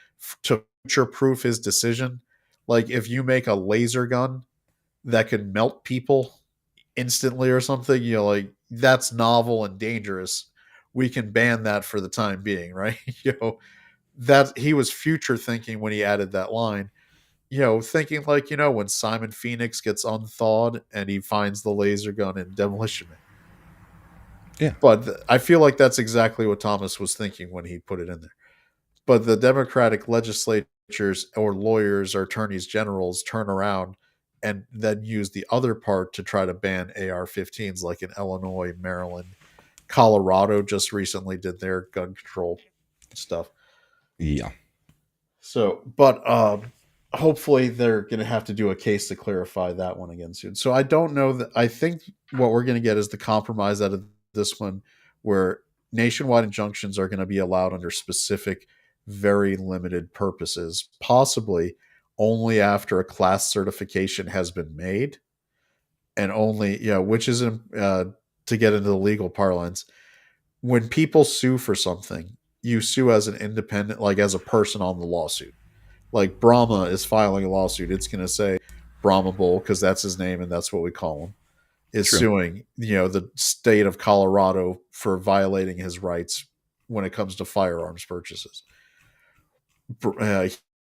to future proof his decision. Like if you make a laser gun that can melt people instantly or something, like that's novel and dangerous. We can ban that for the time being, right? That he was future thinking when he added that line. Thinking like, when Simon Phoenix gets unthawed and he finds the laser gun in Demolition Man. Yeah. But I feel like that's exactly what Thomas was thinking when he put it in there. But the Democratic legislatures or lawyers or attorneys generals turn around and then use the other part to try to ban AR-15s, like in Illinois, Maryland, Colorado just recently did their gun control stuff. Yeah. So, but hopefully they're going to have to do a case to clarify that one again soon. So I don't know that. I think what we're going to get is the compromise out of this one, where nationwide injunctions are going to be allowed under specific, very limited purposes, possibly only after a class certification has been made, and only which is to get into the legal parlance. When people sue for something, you sue as an independent, like as a person on the lawsuit. Like Brahma is filing a lawsuit, it's going to say Brahma Bull, because that's his name and that's what we call him, is True. suing the state of Colorado for violating his rights when it comes to firearms purchases.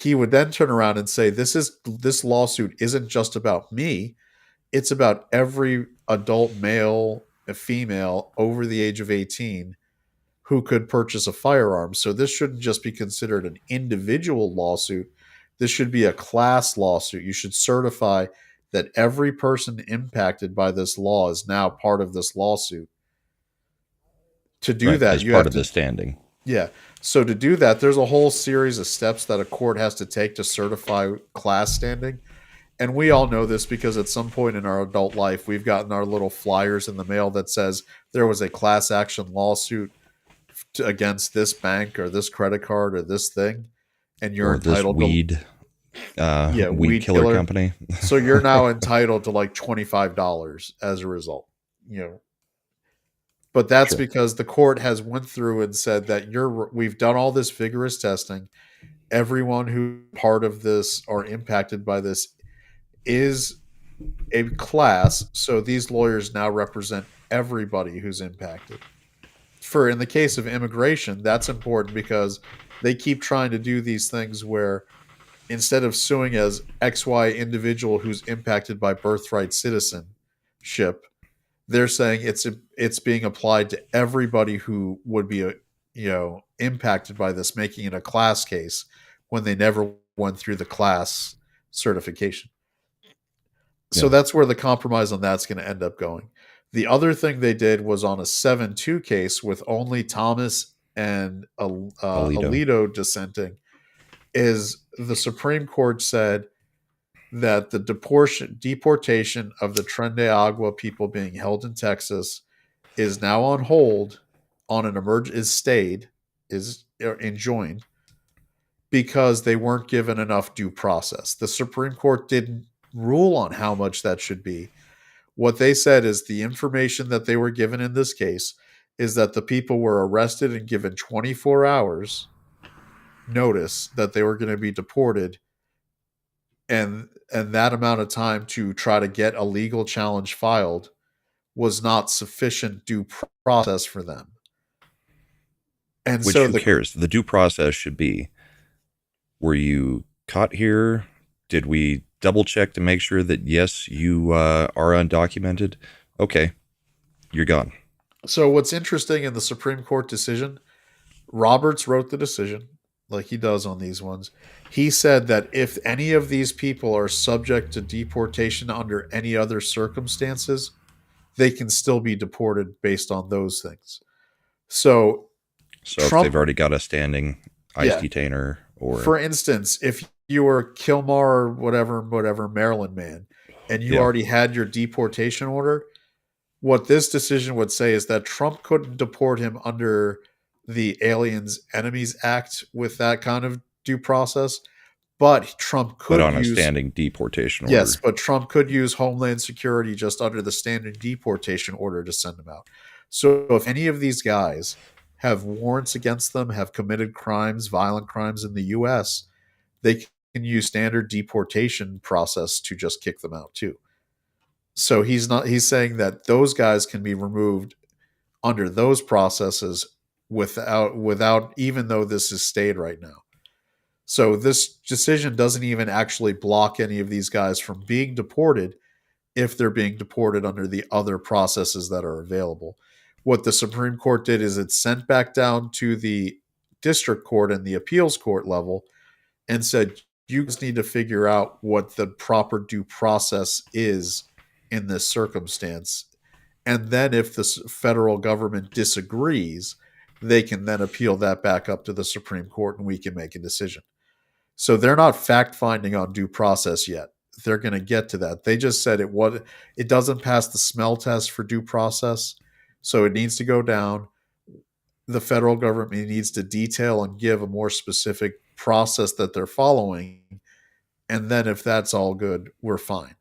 He would then turn around and say, this lawsuit isn't just about me, it's about every adult male and female over the age of 18 who could purchase a firearm. So this shouldn't just be considered an individual lawsuit. This should be a class lawsuit. You should certify that every person impacted by this law is now part of this lawsuit. To do Right. that, As you part have of to, the standing. yeah. So to do that, there's a whole series of steps that a court has to take to certify class standing. And we all know this because at some point in our adult life, we've gotten our little flyers in the mail that says there was a class action lawsuit against this bank or this credit card or this thing, and you're Or this entitled weed weed killer company. so you're now entitled to like $25 as a result. But that's Sure. because the court has went through and said that we've done all this vigorous testing. Everyone who part of this or impacted by this is a class, so these lawyers now represent everybody who's impacted. For in the case of immigration, that's important because they keep trying to do these things where instead of suing as XY individual who's impacted by birthright citizenship, they're saying it's being applied to everybody who would be impacted by this, making it a class case when they never went through the class certification. So Yeah. that's where the compromise on that's going to end up going. The other thing they did was on a 7-2 case with only Thomas and Alito dissenting, is the Supreme Court said that the deportation of the Tren de Agua people being held in Texas is now on hold, on an is stayed, is enjoined, because they weren't given enough due process. The Supreme Court didn't rule on how much that should be. What they said is the information that they were given in this case is that the people were arrested and given 24 hours notice that they were going to be deported, and that amount of time to try to get a legal challenge filed was not sufficient due process for them. And Which so who cares? The due process should be, were you caught here? Did we double check to make sure that, yes, you are undocumented? Okay, you're gone. So what's interesting in the Supreme Court decision, Roberts wrote the decision, like he does on these ones. He said that if any of these people are subject to deportation under any other circumstances, they can still be deported based on those things. So if they've already got a standing ICE detainer, or for instance, if you were Kilmar or whatever Maryland man, and you already had your deportation order, what this decision would say is that Trump couldn't deport him under the Aliens Enemies Act with that kind of due process, but Trump could on a standing deportation order. Yes, but Trump could use Homeland Security just under the standard deportation order to send them out. So if any of these guys have warrants against them, have committed crimes, violent crimes in the U.S., they can use standard deportation process to just kick them out too. So he's saying that those guys can be removed under those processes without even though this is stayed right now. So this decision doesn't even actually block any of these guys from being deported if they're being deported under the other processes that are available. What the Supreme Court did is it sent back down to the district court and the appeals court level and said, you just need to figure out what the proper due process is in this circumstance. And then if the federal government disagrees, they can then appeal that back up to the Supreme Court and we can make a decision. So they're not fact-finding on due process yet. They're going to get to that. They just said it doesn't pass the smell test for due process, so it needs to go down. The federal government needs to detail and give a more specific process that they're following, and then if that's all good, we're fine.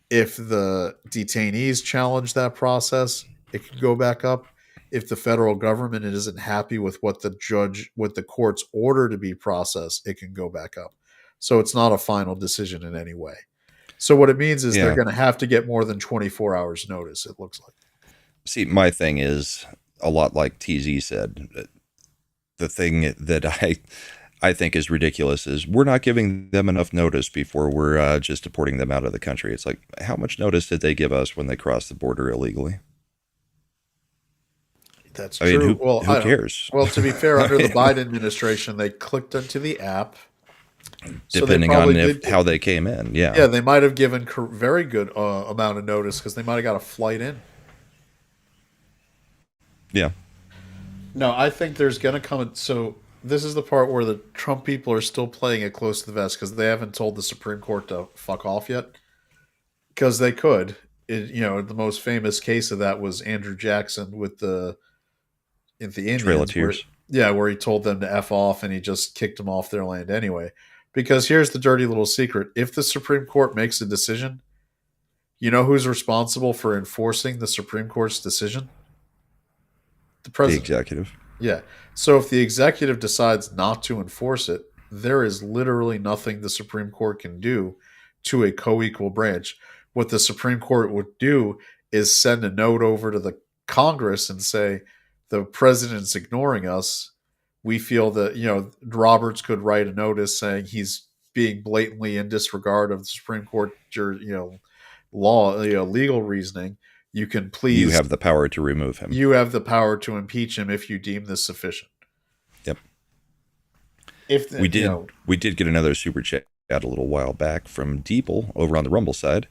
If the detainees challenge that process, it can go back up. If the federal government isn't happy with what the court's order to be processed, it can go back up. So it's not a final decision in any way. So what it means is they're going to have to get more than 24 hours notice, it looks like. See, my thing is a lot like TZ said. The thing that I think is ridiculous is we're not giving them enough notice before we're just deporting them out of the country. It's like, how much notice did they give us when they crossed the border illegally? That's true. Who cares? Well, to be fair, under the Biden administration, they clicked into the app. Depending on how they came in, yeah, they might have given very good amount of notice because they might have got a flight in. Yeah. No, I think there's going to come. So this is the part where the Trump people are still playing it close to the vest because they haven't told the Supreme Court to fuck off yet. Because they could. The most famous case of that was Andrew Jackson with the Indians. Trail of Tears. Where he told them to F off and he just kicked them off their land anyway. Because here's the dirty little secret. If the Supreme Court makes a decision, you know who's responsible for enforcing the Supreme Court's decision? The The president. executive. Yeah. So if the executive decides not to enforce it, there is literally nothing the Supreme Court can do to a co equal branch. What the Supreme Court would do is send a note over to the Congress and say, the president's ignoring us. We feel that, Roberts could write a notice saying he's being blatantly in disregard of the Supreme Court, law, legal reasoning. You can You please, have the power to remove him. you have the power to impeach him if you deem this sufficient. Yep. If We the, you did know, we did get another super chat a little while back from Deeple over on the Rumble side.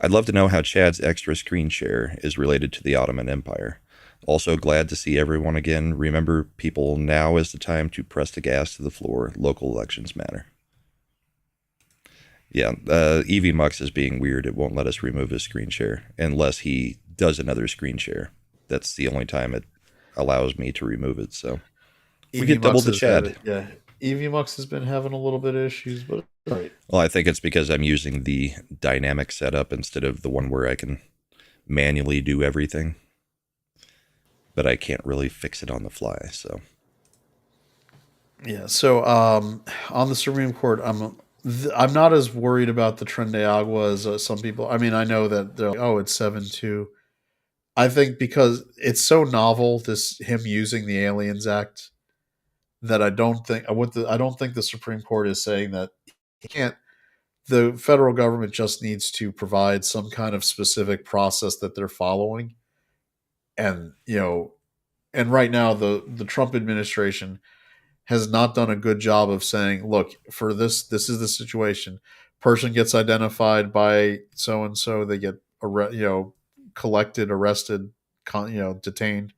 I'd love to know how Chad's extra screen share is related to the Ottoman Empire. Also glad to see everyone again. Remember, people, now is the time to press the gas to the floor. Local elections matter. Yeah, EV Mux is being weird. It won't let us remove his screen share unless he does another screen share. That's the only time it allows me to remove it. So we get double the Chad. Yeah, EVMux has been having a little bit of issues, but all right. Well, I think it's because I'm using the dynamic setup instead of the one where I can manually do everything. But I can't really fix it on the fly. So Yeah. So on the Supreme Court, I'm not as worried about the Tren de Agua as some people. I mean, I know that they're like, oh, it's 7-2. I think because it's so novel, this him using the Aliens Act, that I don't think the Supreme Court is saying that he can't. The federal government just needs to provide some kind of specific process that they're following, and and right now the Trump administration has not done a good job of saying, look, for this is the situation. Person gets identified by so and so, they get collected, arrested, detained.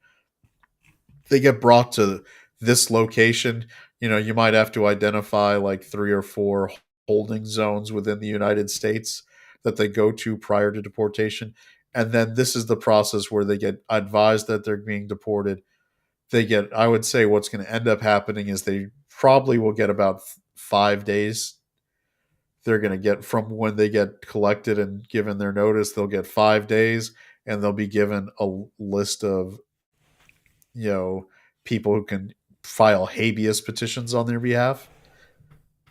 They get brought to this location. You might have to identify like 3 or 4 holding zones within the United States that they go to prior to deportation. And then this is the process where they get advised that they're being deported. I would say what's going to end up happening is they probably will get about 5 days. They're going to get from when they get collected and given their notice, they'll get 5 days, and they'll be given a list of, you know, people who can file habeas petitions on their behalf.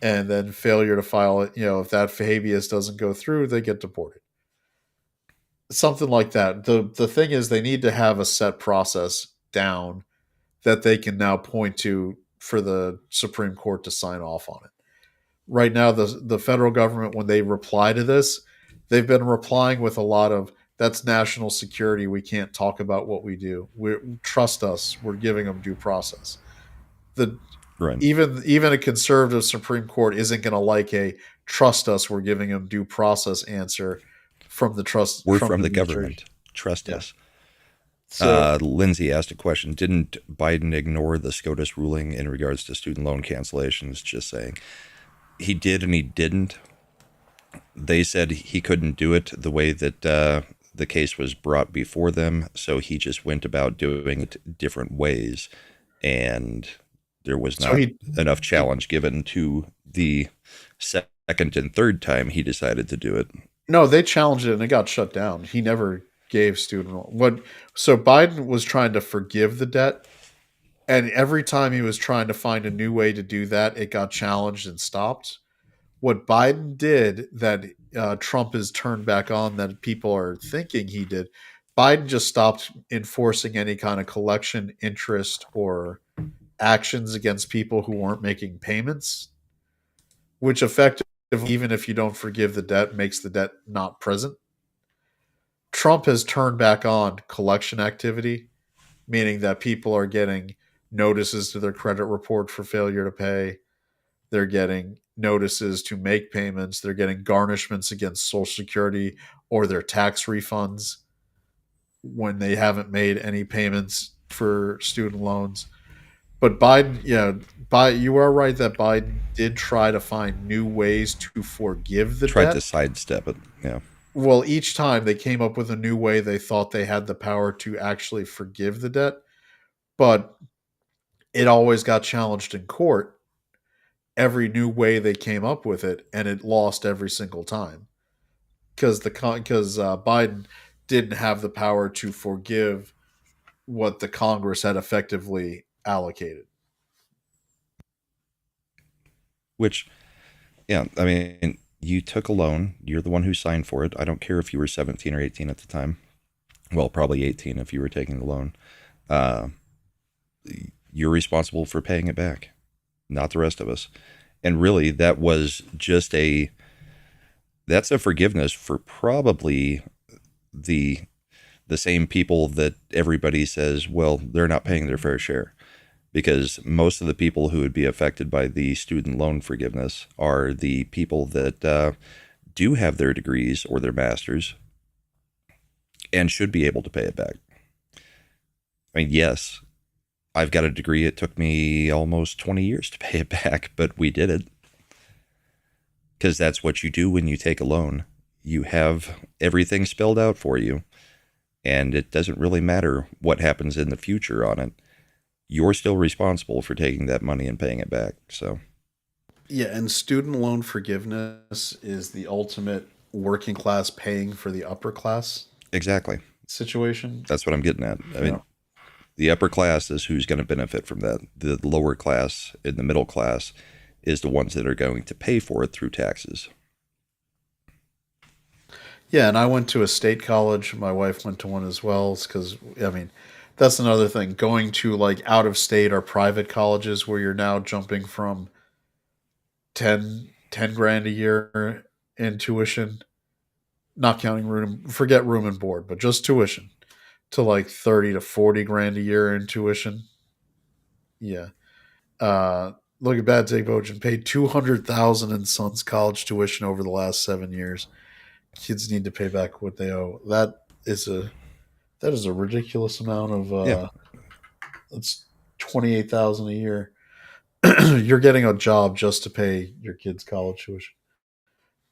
And then failure to file it, if that habeas doesn't go through, they get deported. Something like that. The thing is, they need to have a set process down that they can now point to for the Supreme Court to sign off on it. Right now, the federal government, when they reply to this, they've been replying with a lot of, that's national security. We can't talk about what we do. Trust us. We're giving them due process. The right. Even a conservative Supreme Court isn't going to like a trust us. We're giving them due process answer from the trust. We're from the government. Trust Yeah. us. So Lindsay asked a question. Didn't Biden ignore the SCOTUS ruling in regards to student loan cancellations? Just saying. He did and he didn't. They said he couldn't do it the way that the case was brought before them, so he just went about doing it different ways, and there was not enough challenge given to the second and third time he decided to do it. No, they challenged it and it got shut down. He never gave so Biden was trying to forgive the debt, and every time he was trying to find a new way to do that, it got challenged and stopped. What Biden did that Trump has turned back on, that people are thinking he did, Biden just stopped enforcing any kind of collection interest or actions against people who weren't making payments, which effectively, even if you don't forgive the debt, makes the debt not present. Trump has turned back on collection activity, meaning that people are getting notices to their credit report for failure to pay. They're getting notices to make payments. They're getting garnishments against Social Security or their tax refunds when they haven't made any payments for student loans. But Biden, you are right that Biden did try to find new ways to forgive the Tried debt. to sidestep it, yeah. Well, each time they came up with a new way they thought they had the power to actually forgive the debt, but it always got challenged in court every new way they came up with it, and it lost every single time because Biden didn't have the power to forgive what the Congress had effectively allocated. Which, yeah, I mean, you took a loan. You're the one who signed for it. I don't care if you were 17 or 18 at the time. Well, probably 18 if you were taking the loan. Uh, you're responsible for paying it back, not the rest of us. And really, that's a forgiveness for probably the the same people that everybody says, well, they're not paying their fair share. Because most of the people who would be affected by the student loan forgiveness are the people that do have their degrees or their masters and should be able to pay it back. I mean, yes, I've got a degree. It took me almost 20 years to pay it back, but we did it. Because that's what you do when you take a loan. You have everything spelled out for you, and it doesn't really matter what happens in the future on it. You're still responsible for taking that money and paying it back. So, Yeah, and student loan forgiveness is the ultimate working class paying for the upper class exactly. situation. That's what I'm getting at. I mean, Yeah. the upper class is who's going to benefit from that. The lower class and the middle class is the ones that are going to pay for it through taxes. Yeah, and I went to a state college. My wife went to one as well. Because, I mean, that's another thing. Going to like out of state or private colleges where you're now jumping from 10 grand a year in tuition, not counting forget room and board, but just tuition, to like 30 to 40 grand a year in tuition. Yeah. Look at Bad Take Bojan paid 200,000 in son's college tuition over the last 7 years. Kids need to pay back what they owe. Is a that is a ridiculous amount of Yeah. it's 28,000 a year. You're getting a job just to pay your kids' college tuition.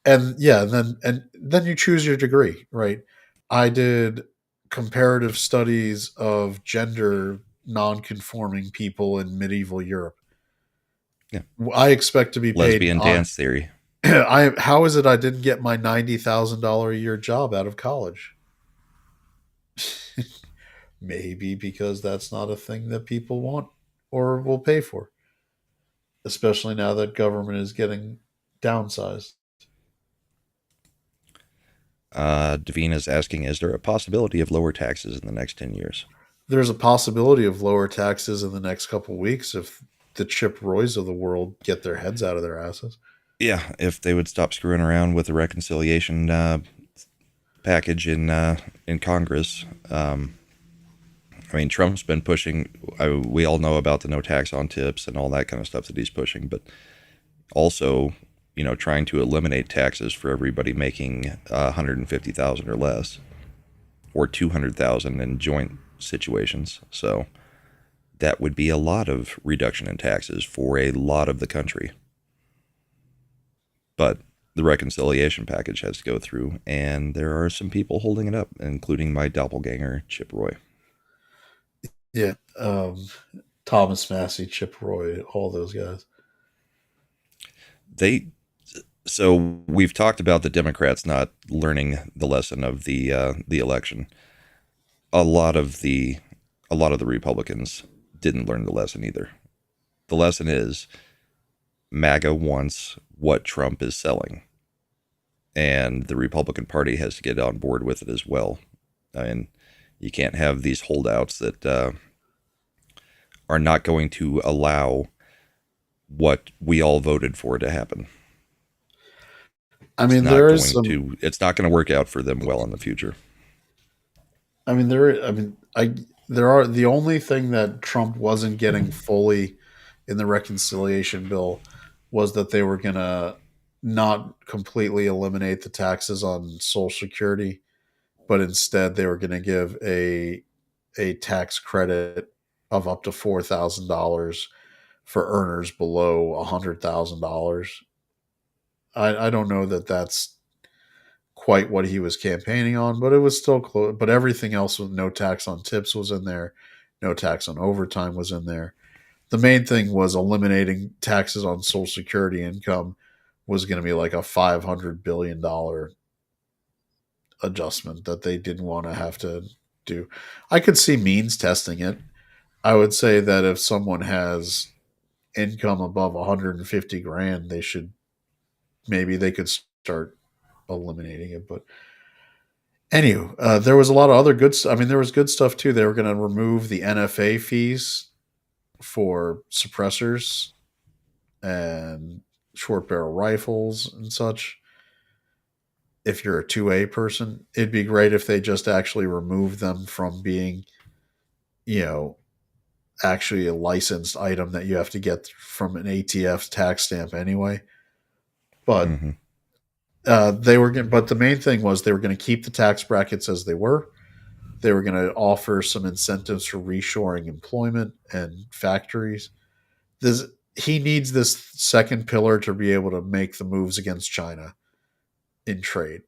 And yeah, and then you choose your degree, right? I did comparative studies of gender non-conforming people in medieval Europe. Yeah. I expect to be paid. Lesbian dance theory. How is it I didn't get my $90,000 a year job out of college? Maybe because that's not a thing that people want or will pay for, especially now that government is getting downsized. Davina is asking, is there a possibility of lower taxes in the next 10 years? There's a possibility of lower taxes in the next couple of weeks if the Chip Roys of the world get their heads out of their asses. Yeah, if they would stop screwing around with the reconciliation package in Congress. I mean, Trump's been pushing. We all know about the no tax on tips and all that kind of stuff that he's pushing, but also, trying to eliminate taxes for everybody making 150,000 or less, or 200,000 in joint situations. So that would be a lot of reduction in taxes for a lot of the country. But the reconciliation package has to go through, and there are some people holding it up, including my doppelganger, Chip Roy. Yeah. Thomas Massey, Chip Roy, all those guys. So we've talked about the Democrats not learning the lesson of the election. A lot of the Republicans didn't learn the lesson either. The lesson is MAGA wants what Trump is selling, and the Republican Party has to get on board with it as well. I mean, you can't have these holdouts that are not going to allow what we all voted for to happen. I mean, It's not going to work out for them well in the future. I mean, there are the only thing that Trump wasn't getting fully in the reconciliation bill was that they were going to not completely eliminate the taxes on Social Security, but instead they were going to give a tax credit of up to $4,000 for earners below $100,000. I don't know that that's quite what he was campaigning on, but it was still close. But everything else with no tax on tips was in there, no tax on overtime was in there. The main thing was eliminating taxes on Social Security income was going to be like a $500 billion adjustment that they didn't want to have to do. I could see means testing it. I would say that if someone has income above 150 grand, they should maybe they could start eliminating it. But anyway, there was a lot of other good stuff. I mean, there was good stuff too. They were going to remove the NFA fees for suppressors and short barrel rifles and such. If you're a 2A person, it'd be great if they just actually remove them from being, you know, actually a licensed item that you have to get from an ATF tax stamp anyway. But Hmm. they were going, but the main thing was they were going to keep the tax brackets as they were. They were going to offer some incentives for reshoring employment and factories. This he needs this second pillar to be able to make the moves against China in trade.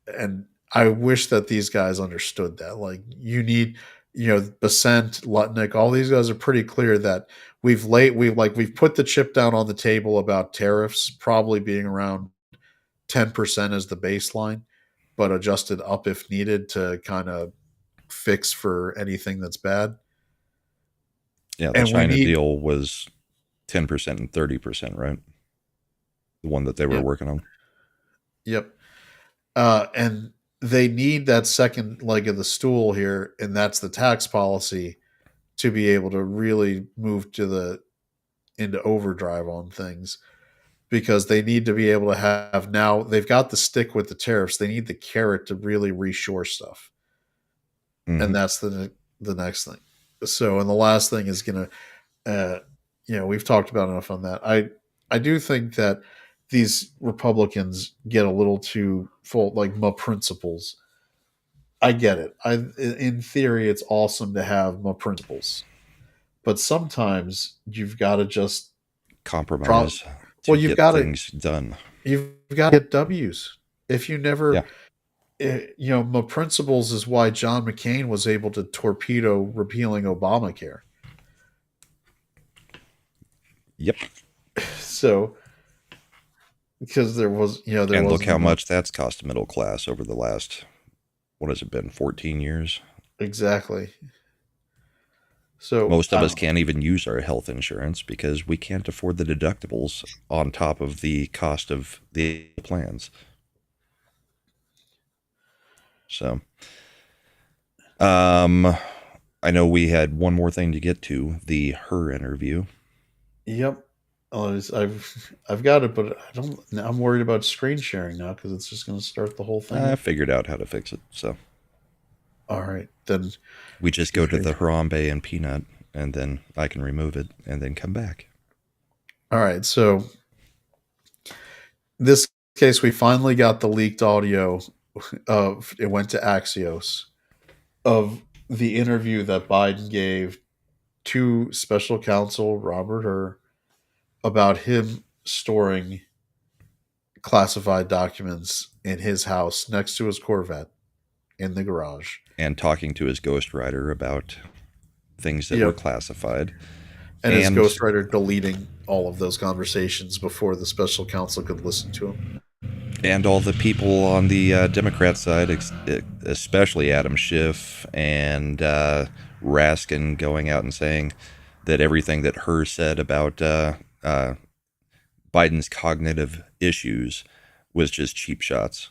And I wish that these guys understood that. Like you need, Besant, Lutnick, all these guys are pretty clear that we've put the chip down on the table about tariffs probably being around 10% as the baseline, but adjusted up if needed to kind of fix for anything that's bad. Yeah, the And we China need, deal was 10% and 30%, right? The one that they were yeah, working on. yep. And they need that second leg of the stool here, and that's the tax policy to be able to really move into overdrive on things because they need to be able to have now they've got the stick with the tariffs. They need the carrot to really reshore stuff, Hmm. and that's the next thing. So, and the last thing is gonna, we've talked about enough on that. I do think that these Republicans get a little too full, like my principles. I get it. In theory, it's awesome to have my principles, but sometimes you've got to just pro- Compromise to well, you've get got to things done. you've got to get W's. If you Yeah. never, my principles is why John McCain was able to torpedo repealing Obamacare. Yep. So because there And look wasn't how enough much that's cost the middle class over the last, what has it been, 14 years? exactly. So Most of us can't even use our health insurance because we can't afford the deductibles on top of the cost of the plans. So, I know we had one more thing to get to, the her interview. yep. I've got it, but I don't. I'm worried about screen sharing now because it's just going to start the whole thing I up. figured out how to fix it. So All right, then. we just go to the Harambe and Peanut, and then I can remove it and then come back. All right, so this case, we finally got the leaked audio of it went to Axios of the interview that Biden gave to special counsel Robert Hur about him storing classified documents in his house next to his Corvette in the garage. And talking to his ghostwriter about things that were Yep. classified. And his And ghostwriter deleting all of those conversations before the special counsel could listen to him. and all the people on the Democrat side, especially Adam Schiff and Raskin, going out and saying that everything that Hur said about Biden's cognitive issues was just cheap shots.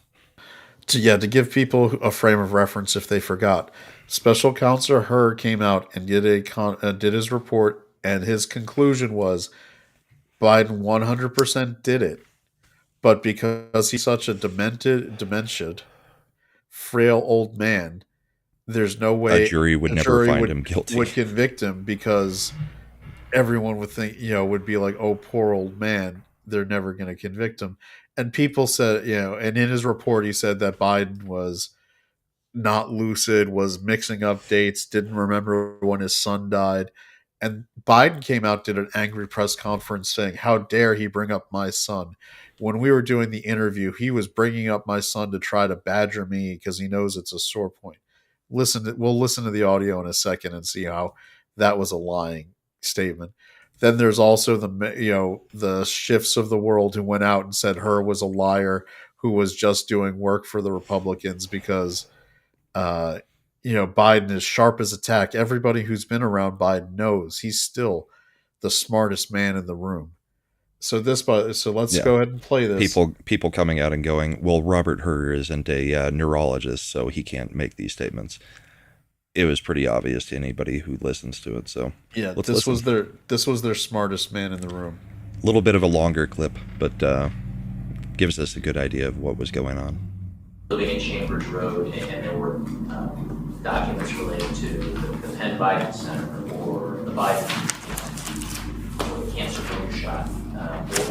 To give people a frame of reference if they forgot, Special Counsel Hur came out and did his report, and his conclusion was Biden 100% did it, but because he's such a dementiaed, frail old man, there's no A way jury would a never jury find would him guilty. would convict him because everyone would think, would be like, oh, poor old man. They're never going to convict him. And people said, and in his report, he said that Biden was not lucid, was mixing up dates, didn't remember when his son died. And Biden came out, did an angry press conference saying, how dare he bring up my son? When we were doing the interview, he was bringing up my son to try to badger me because he knows it's a sore point. We'll listen to the audio in a second and see how that was a lying statement. Then there's also the Shifts of the world who went out and said Hur was a liar who was just doing work for the Republicans because Biden is sharp as a tack. Everybody who's been around Biden knows he's still the smartest man in the room. So let's Yeah. go ahead and play this. People coming out and going, well, Robert Hur isn't a neurologist, so he can't make these statements. It was pretty obvious to anybody who listens to it. So Yeah, let's this listen. was their smartest man in the room. A little bit of a longer clip, but gives us a good idea of what was going on. Living in Chambers Road, and there were documents related to the Penn Biden Center or the Biden or the cancer moon shot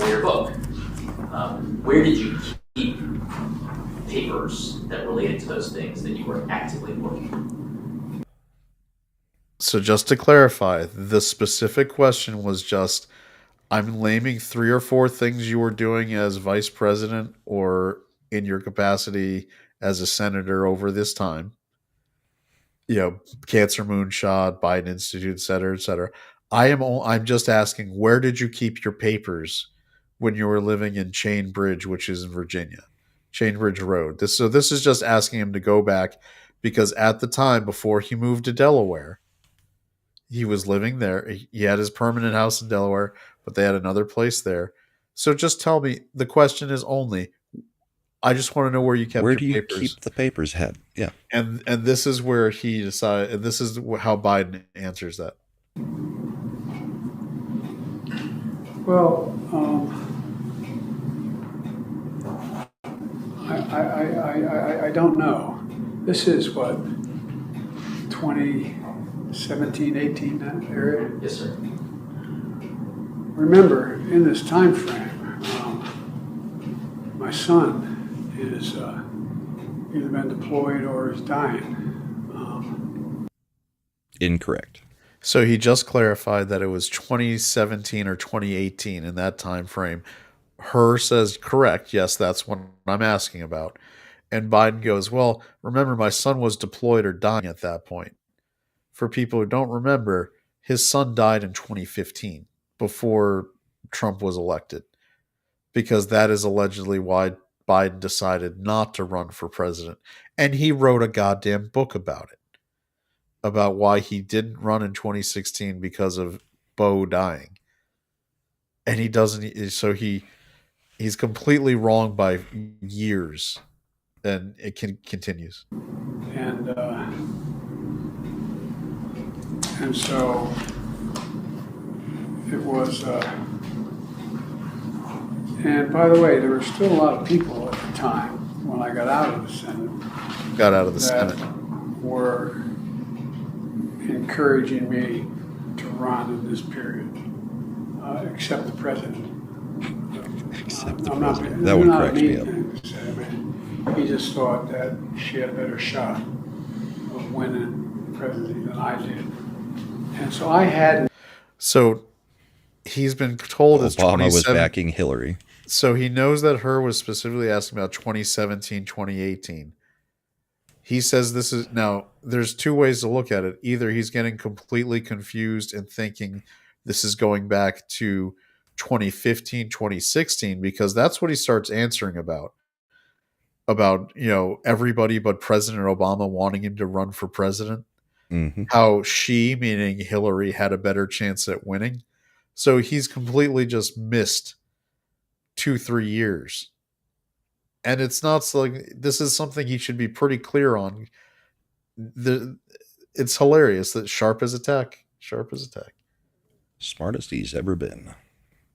or your book. Where did you keep papers that related to those things that you were actively working? So just to clarify, the specific question was just, I'm naming 3 or 4 things you were doing as vice president or in your capacity as a senator over this time. Cancer moonshot, Biden Institute, et cetera, et cetera. I'm just asking, where did you keep your papers when you were living in Chain Bridge, which is in Virginia, Chain Bridge Road? This is just asking him to go back because at the time before he moved to Delaware, he was living there. He had his permanent house in Delaware, but they had another place there. So just tell me. The question is only, I just want to know where you kept Where your do you papers. keep the papers? Yeah. And this is where he decided. And this is how Biden answers that. Well, I don't know. This is what, 2017, 18 that area? Yes, sir. Remember, in this time frame, my son is either been deployed or is dying. Incorrect. So he just clarified that it was 2017 or 2018 in that time frame. Her says correct. Yes, that's what I'm asking about. And Biden goes, well, remember, my son was deployed or dying at that point. For people who don't remember, his son died in 2015 before Trump was elected, because that is allegedly why Biden decided not to run for president. And he wrote a goddamn book about it, about why he didn't run in 2016 because of Bo dying. And he doesn't, so he's completely wrong by years. And it continues. And so it was, and by the way, there were still a lot of people at the time when I got out of the Senate. Were encouraging me to run in this period, except the president. That one cracks me up. He just thought that she had a better shot of winning the presidency than I did. And so I had. So he's been told Obama was backing Hillary. So he knows that Her was specifically asking about 2017, 2018. He says this is, now there's 2 ways to look at it. Either he's getting completely confused and thinking this is going back to 2015, 2016, because that's what he starts answering about, everybody but President Obama wanting him to run for president. Mm-hmm. How she, meaning Hillary, had a better chance at winning. So he's completely just missed 2-3 years. And it's not like this is something he should be pretty clear on. It's hilarious that sharp as a tack. Smartest he's ever been.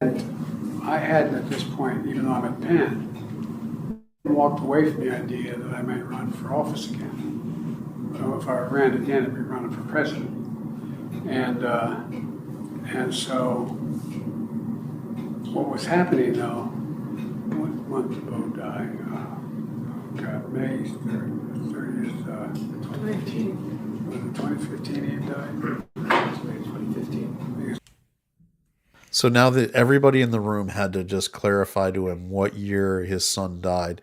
I hadn't at this point, even though I'm at Penn, walked away from the idea that I might run for office again. If I ran again, I'd be running for president. And so what was happening though, what month did Bo die? May 30th, 2015. Was it 2015 he died? 2015. So now that everybody in the room had to just clarify to him what year his son died,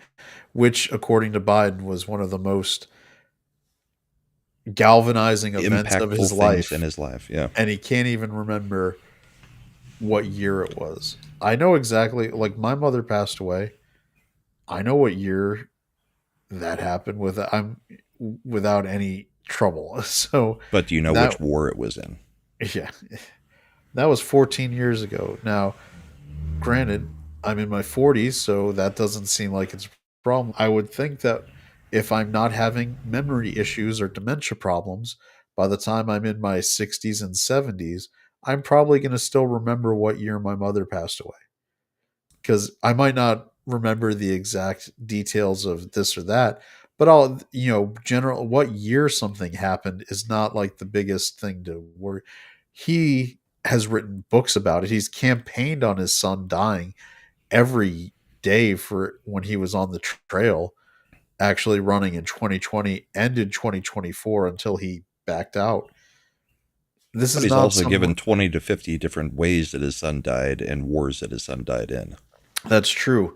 which according to Biden was one of the most galvanizing events of his life. In his life, yeah. And he can't even remember what year it was. I know exactly, like my mother passed away. I know what year that happened without any trouble. So But do you know that- which war it was in? yeah, that was 14 years ago. Now, granted, I'm in my 40s, so that doesn't seem like it's a problem. I would think that if I'm not having memory issues or dementia problems, by the time I'm in my 60s and 70s, I'm probably going to still remember what year my mother passed away. Because I might not remember the exact details of this or that, but general what year something happened is not like the biggest thing to worry. He has written books about it. He's campaigned on his son dying every day for when he was on the trail, actually running in 2020 and in 2024 until he backed out. This But is he's not also given 20 to 50 different ways that his son died and wars that his son died in. That's true.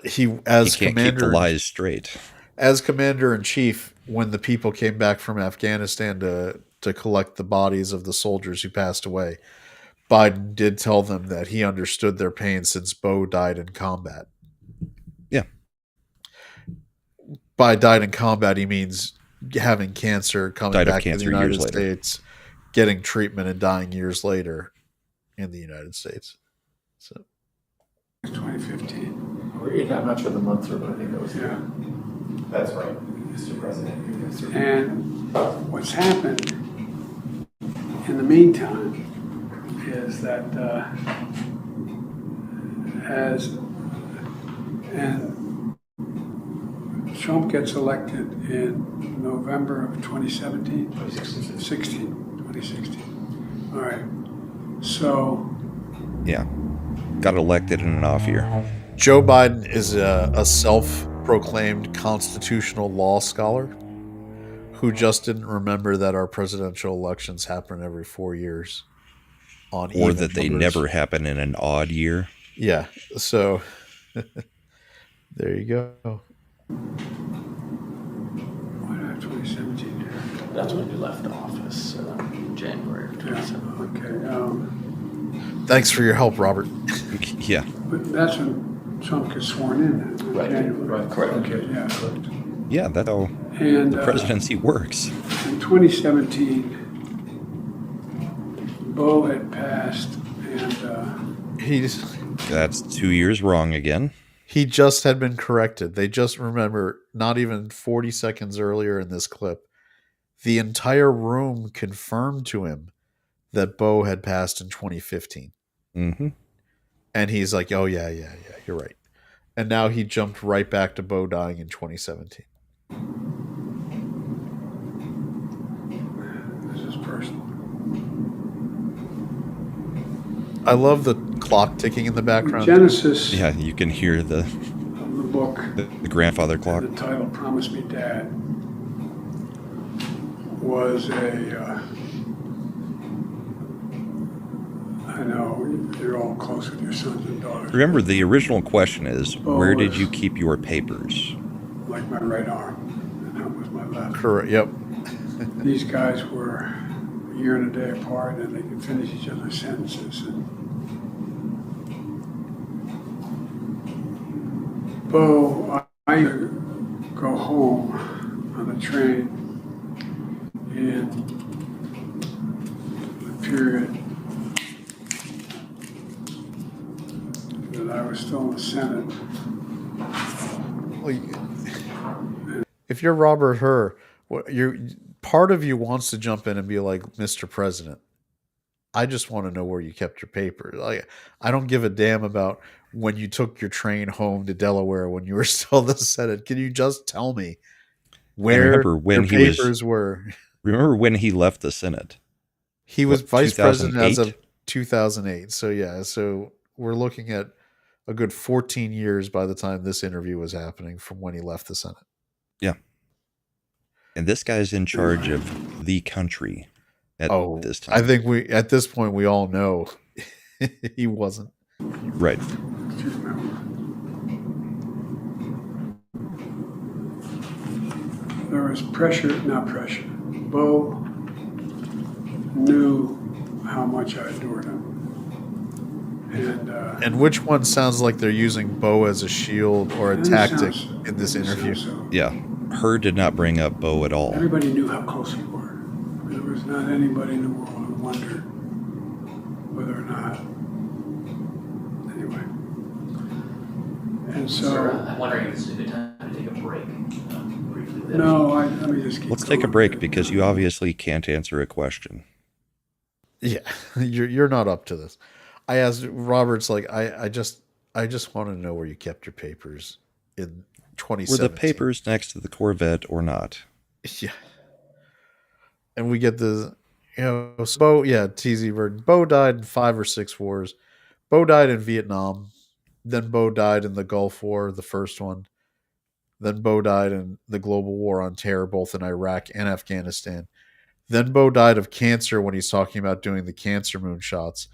He He can't keep the commander lies straight. as commander in chief, when the people came back from Afghanistan to collect the bodies of the soldiers who passed away, Biden did tell them that he understood their pain since Bo died in combat. Yeah. By died in combat, he means having cancer, coming Died of back to the cancer United years later. States, getting treatment, and dying years later in the United States. So 2015. I'm not sure the months are, but I think that was. Yeah. That's right, Mr. President. And what's happened in the meantime is that and Trump gets elected in November of 2017? 2016. All right. So, Yeah. Got elected in an off year. Joe Biden is a self-proclaimed constitutional law scholar who just didn't remember that our presidential elections happen every 4 years. Or even that they numbers. never happen in an odd year. Yeah. So there you go. why do I have 2017 here? That's when you left office, January of Yeah, 2017. okay. Thanks for your help, Robert. Yeah. But that's when Trump gets sworn in. Right, January. right, correct. Okay, yeah. Yeah, that's how And the presidency works. in 2017, Bo had passed, and That's 2 years wrong again. He just had been corrected. They just remember, not even 40 seconds earlier in this clip, the entire room confirmed to him that Bo had passed in 2015. Mm-hmm. And he's like, oh, yeah, you're right. And now he jumped right back to Bo dying in 2017. this is personal. I love the clock ticking in the The background. genesis Yeah, you can hear the of the book, grandfather clock. the title "Promise Me, Dad," was I know you're all close with your sons and daughters. Remember, the original question is, Oh, where did it's- you keep your papers? Like my right arm, and that was my left. Correct. Yep. These guys were a year and a day apart, and they could finish each other's sentences. And Bo, I go home on the train in the period that I was still in the Senate. Well, if you're Robert Herr, part of you wants to jump in and be like, Mr. President, I just want to know where you kept your papers. Like, I don't give a damn about when you took your train home to Delaware when you were still in the Senate. Can you just tell me where remember when your he was- papers were? Remember when he left the Senate? He was What, vice president as 2008? of 2008. So yeah, so we're looking at a good 14 years by the time this interview was happening from when he left the Senate. And this guy's in charge of the country at this time. I think at this point we all know he wasn't. Right. There was not pressure. Bo knew how much I adored him. And which one sounds like they're using Bo as a shield or a That tactic sounds- in this that interview? sounds so. Yeah. Hur did not bring up Bo at all. Everybody knew how close we were. There was not anybody in the world who wondered whether or not. Anyway. And so. Sir, I'm wondering if this is a good time to take a break. Briefly. No, let me just keep Let's take a going. break because you obviously can't answer a question. Yeah, you're not up to this. I asked Robert's like I just want to know where you kept your papers in 2017. Were the papers next to the Corvette or not? Yeah. And we get the, so Bo, yeah, TZ Bird. Bo died in 5 or 6 wars. Bo died in Vietnam. Then Bo died in the Gulf War, the first one. Then Bo died in the global war on terror, both in Iraq and Afghanistan. Then Bo died of cancer when he's talking about doing the cancer moonshots.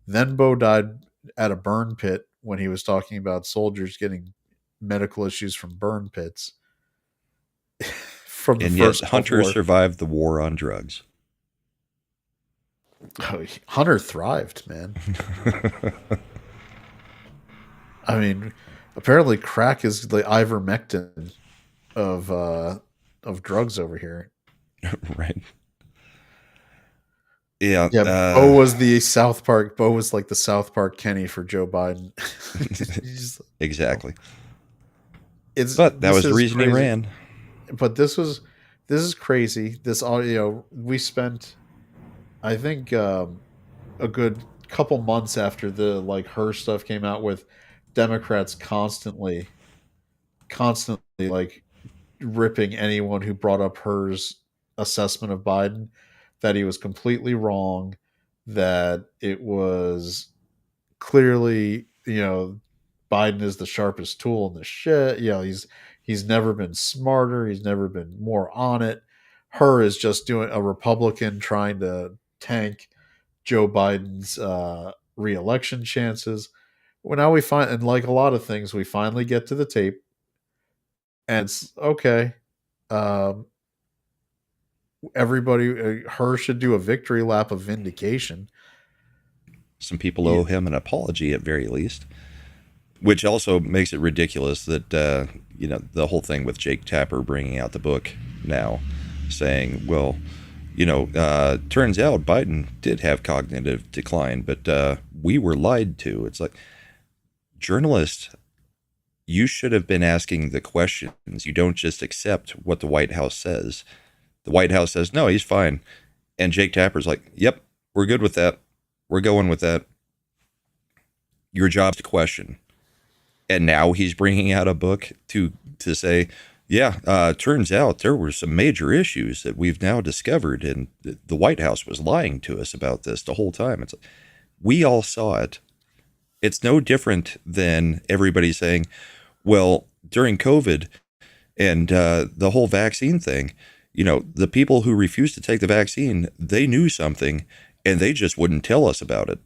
Then Bo died at a burn pit when he was talking about soldiers getting medical issues from burn pits. From the And first yet Gulf Hunter War. survived the war on drugs. Oh, Hunter thrived, man. I mean, apparently crack is the ivermectin of drugs over here. Right. Yeah. Yeah, Bo was the South Park. Bo was like the South Park Kenny for Joe Biden. Exactly. But that was the reason he ran. But this is crazy. This audio we spent, I think, a good couple months after the her stuff came out with Democrats constantly like ripping anyone who brought up Her's assessment of Biden, that he was completely wrong, that it was clearly, Biden is the sharpest tool in the shit. He's never been smarter. He's never been more on it. Her is just doing a Republican trying to tank Joe Biden's reelection chances. Well, now we find, and like a lot of things, we finally get to the tape, and it's okay. Everybody, Her should do a victory lap of vindication. Some people owe him an apology at very least, which also makes it ridiculous that the whole thing with Jake Tapper bringing out the book now, saying, well, turns out Biden did have cognitive decline, but we were lied to. It's like, journalists, you should have been asking the questions. You don't just accept what the White House says. The White House says, no, he's fine. And Jake Tapper's like, yep, we're good with that. We're going with that. Your job's to question. And now he's bringing out a book to say, yeah, turns out there were some major issues that we've now discovered, and the White House was lying to us about this the whole time. It's like, we all saw it. It's no different than everybody saying, well, during COVID and the whole vaccine thing, the people who refused to take the vaccine, they knew something and they just wouldn't tell us about it.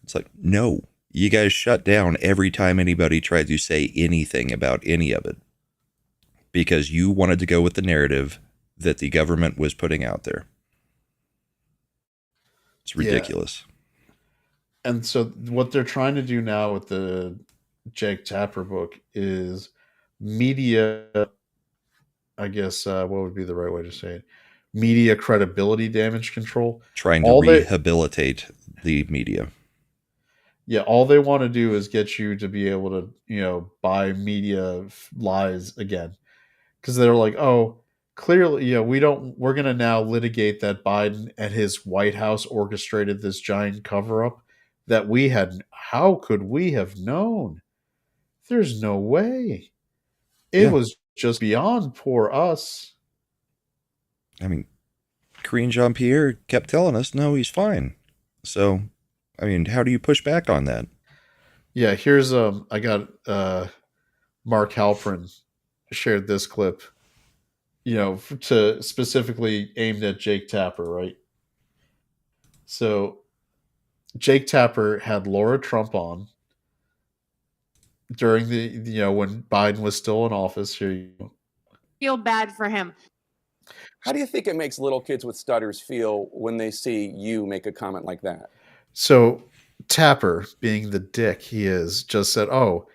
It's like, no, you guys shut down every time anybody tried to say anything about any of it because you wanted to go with the narrative that the government was putting out there. It's ridiculous. Yeah. And so what they're trying to do now with the Jake Tapper book is media, I guess, what would be the right way to say it? Media credibility damage control. Trying to rehabilitate the media. Yeah, all they want to do is get you to be able to, buy media lies again. Because they're like, oh, clearly, we're going to now litigate that Biden and his White House orchestrated this giant cover up that we hadn't. How could we have known? There's no way. It was just beyond poor us. I mean, Karine Jean-Pierre kept telling us, no, he's fine. So, I mean, how do you push back on that? Yeah, here's I got Mark Halprin shared this clip, to specifically aimed at Jake Tapper, right? So Jake Tapper had Laura Trump on during the when Biden was still in office. Here you go. Feel bad for him. How do you think it makes little kids with stutters feel when they see you make a comment like that? So Tapper, being the dick he is, just said, oh,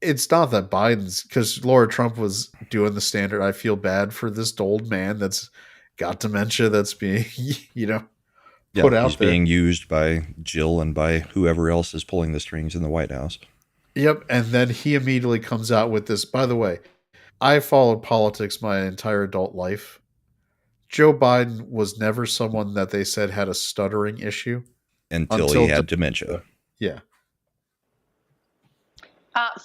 it's not that Biden's, because Laura Trump was doing the standard. I feel bad for this old man that's got dementia that's being, put He's out there. being used by Jill and by whoever else is pulling the strings in the White House. Yep. And then he immediately comes out with this. By the way, I followed politics my entire adult life. Joe Biden was never someone that they said had a stuttering issue Until he had dementia. Yeah.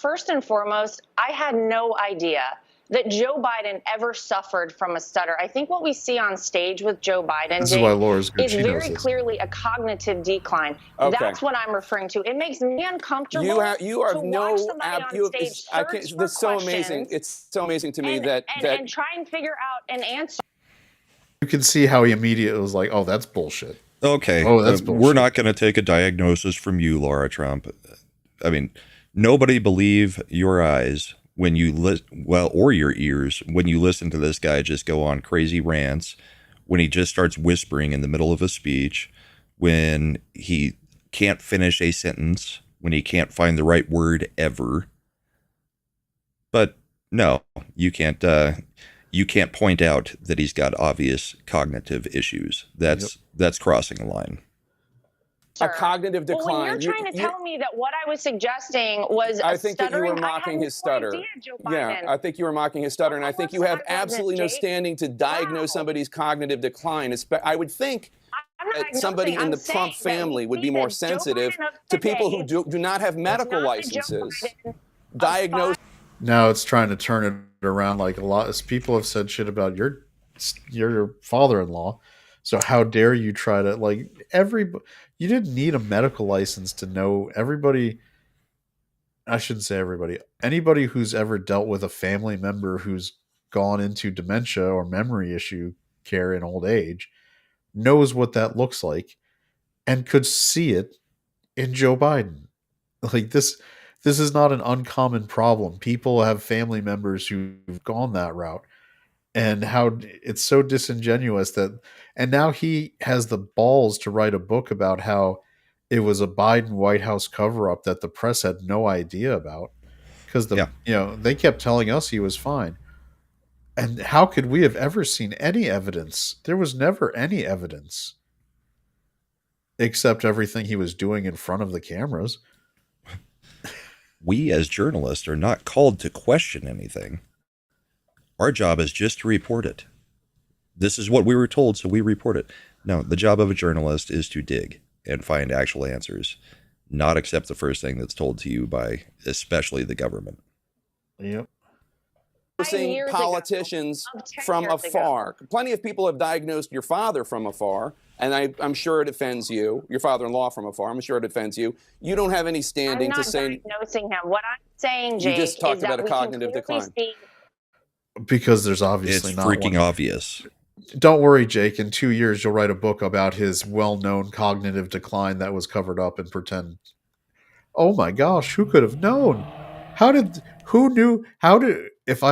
First and foremost, I had no idea that Joe Biden ever suffered from a stutter. I think what we see on stage with Joe Biden This is why Laura's good. is She knows very this. clearly a cognitive decline. Okay. That's what I'm referring to. It makes me uncomfortable You have to no watch somebody on stage I can't. search for That's so amazing. questions It's so amazing to me and, that and try and figure out an answer. You can see how he immediately was like, "Oh, that's bullshit." Okay, Oh, that's bullshit. we're not going to take a diagnosis from you, Laura Trump. I mean, nobody believe your eyes when you or your ears when you listen to this guy just go on crazy rants, when he just starts whispering in the middle of a speech, when he can't finish a sentence, when he can't find the right word ever. But no, you can't point out that he's got obvious cognitive issues. That's crossing a line. a cognitive decline. Well, when you're trying to tell me that what I was suggesting was I think that you were stuttering, mocking his stutter. Joe Yeah, Biden. I think you were mocking his stutter, and I think you have I wasn't, absolutely no Jake. standing to diagnose somebody's cognitive decline. I would think I'm not that somebody diagnosing, in the I'm Trump saying that family we would be see more that Joe sensitive Biden of to people who today do not have medical is not the Joe licenses. Biden of Diagnose. Now it's trying to turn it around. Like a lot of people have said shit about your father-in-law. So how dare you try to you didn't need a medical license to know everybody. I shouldn't say everybody. Anybody who's ever dealt with a family member who's gone into dementia or memory issue care in old age knows what that looks like and could see it in Joe Biden. Like this is not an uncommon problem. People have family members who've gone that route, and how it's so disingenuous and now he has the balls to write a book about how it was a Biden White House cover up that the press had no idea about, because they kept telling us he was fine. And how could we have ever seen any evidence? There was never any evidence except everything he was doing in front of the cameras. We as journalists are not called to question anything. Our job is just to report it. This is what we were told, so we report it. No, the job of a journalist is to dig and find actual answers, not accept the first thing that's told to you by especially the government. Yep. Diagnosing politicians from afar. Plenty of people have diagnosed your father from afar, and I'm sure it offends you. Your father-in-law from afar. I'm sure it offends you. You don't have any standing I'm to not say. diagnosing him. What I'm saying, Jake, You just talked is about that a we can cognitive clearly decline. see Because there's obviously It's not freaking one. obvious. Don't worry, Jake. In 2 years, you'll write a book about his well-known cognitive decline that was covered up and pretend. Oh my gosh, who could have known? Who knew? If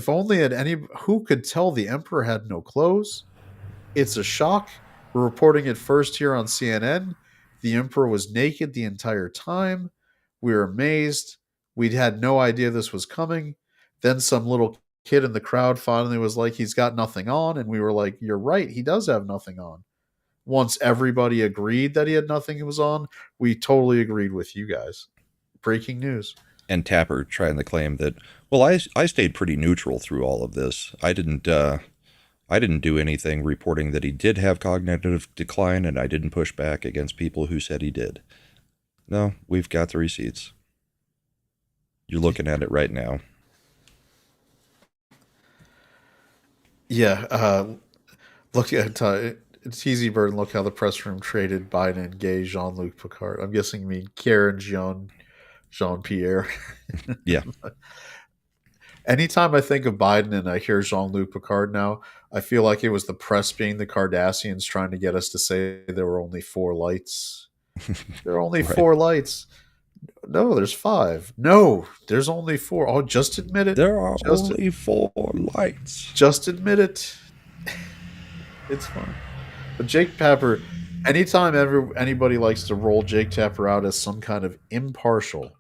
only had any, who could tell the emperor had no clothes? It's a shock. We're reporting it first here on CNN. The emperor was naked the entire time. We were amazed. We'd had no idea this was coming. Then some little kid in the crowd finally was like, he's got nothing on. And we were like, you're right. He does have nothing on. Once everybody agreed that he had nothing was on, we totally agreed with you guys. Breaking news. And Tapper trying to claim that, well, I stayed pretty neutral through all of this. I didn't do anything reporting that he did have cognitive decline, and I didn't push back against people who said he did. No, we've got the receipts. You're looking at it right now. Yeah, look at it's easy bird. Look how the press room traded Biden and gay Jean-Luc Picard. I'm guessing you mean Karen Jean-Pierre. Yeah. Anytime I think of Biden and I hear Jean-Luc Picard now, I feel like it was the press being the Kardashians trying to get us to say there were only 4 lights. There are only Right. 4 lights. No, there's 5. No, there's only 4. Oh, just admit it. There are only 4 lights. Just admit it. It's fine. But Jake Tapper, anytime anybody likes to roll Jake Tapper out as some kind of impartial,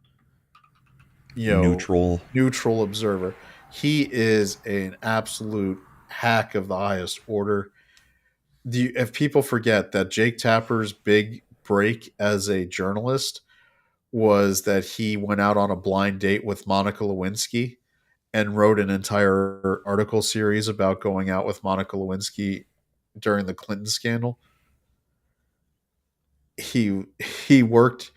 neutral observer. He is an absolute hack of the highest order. If people forget that Jake Tapper's big break as a journalist was that he went out on a blind date with Monica Lewinsky and wrote an entire article series about going out with Monica Lewinsky during the Clinton scandal. He worked.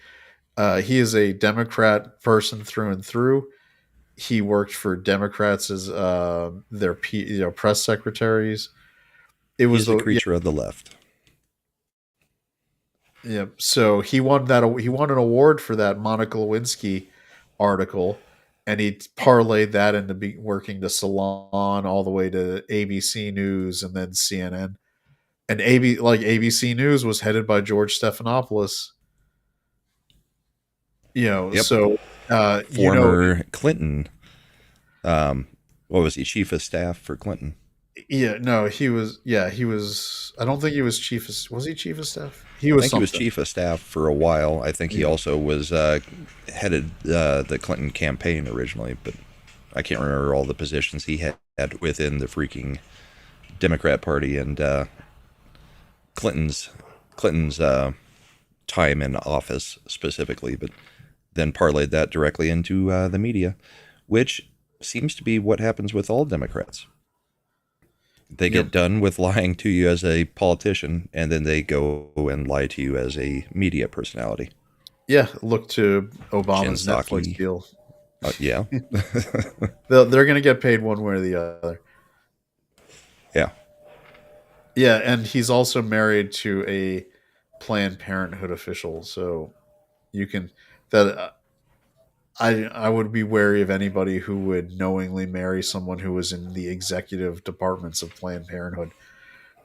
He is a Democrat person through and through. He worked for Democrats as their press secretaries. He's a creature of the left. Yeah, so he won an award for that Monica Lewinsky article, and he parlayed that into working to Salon all the way to ABC News and then CNN. And ABC News was headed by George Stephanopoulos. Yep. So former Clinton. What was he? Chief of staff for Clinton. Yeah, no, he was. Yeah, he was. I don't think he was chief. Was he chief of staff? He was. He was chief of staff for a while. I think he also was headed the Clinton campaign originally, but I can't remember all the positions he had within the freaking Democrat Party and Clinton's time in office specifically, but then parlayed that directly into the media, which seems to be what happens with all Democrats. They get done with lying to you as a politician, and then they go and lie to you as a media personality. Yeah, look to Obama's Netflix deal. Yeah. They're going to get paid one way or the other. Yeah. Yeah, and he's also married to a Planned Parenthood official, so you can... I would be wary of anybody who would knowingly marry someone who was in the executive departments of Planned Parenthood.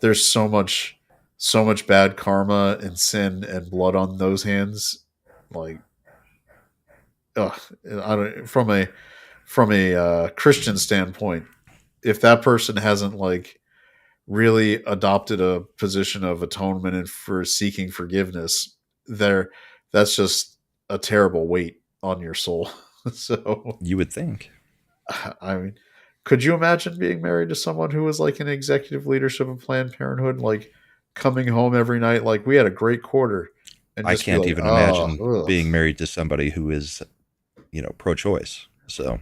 There's so much bad karma and sin and blood on those hands. Like, from a Christian standpoint, if that person hasn't really adopted a position of atonement and for seeking forgiveness, that's just a terrible weight on your soul. So you would think. I mean, could you imagine being married to someone who was like in executive leadership of Planned Parenthood, like coming home every night, like we had a great quarter? And I can't even imagine being married to somebody who is, pro-choice. So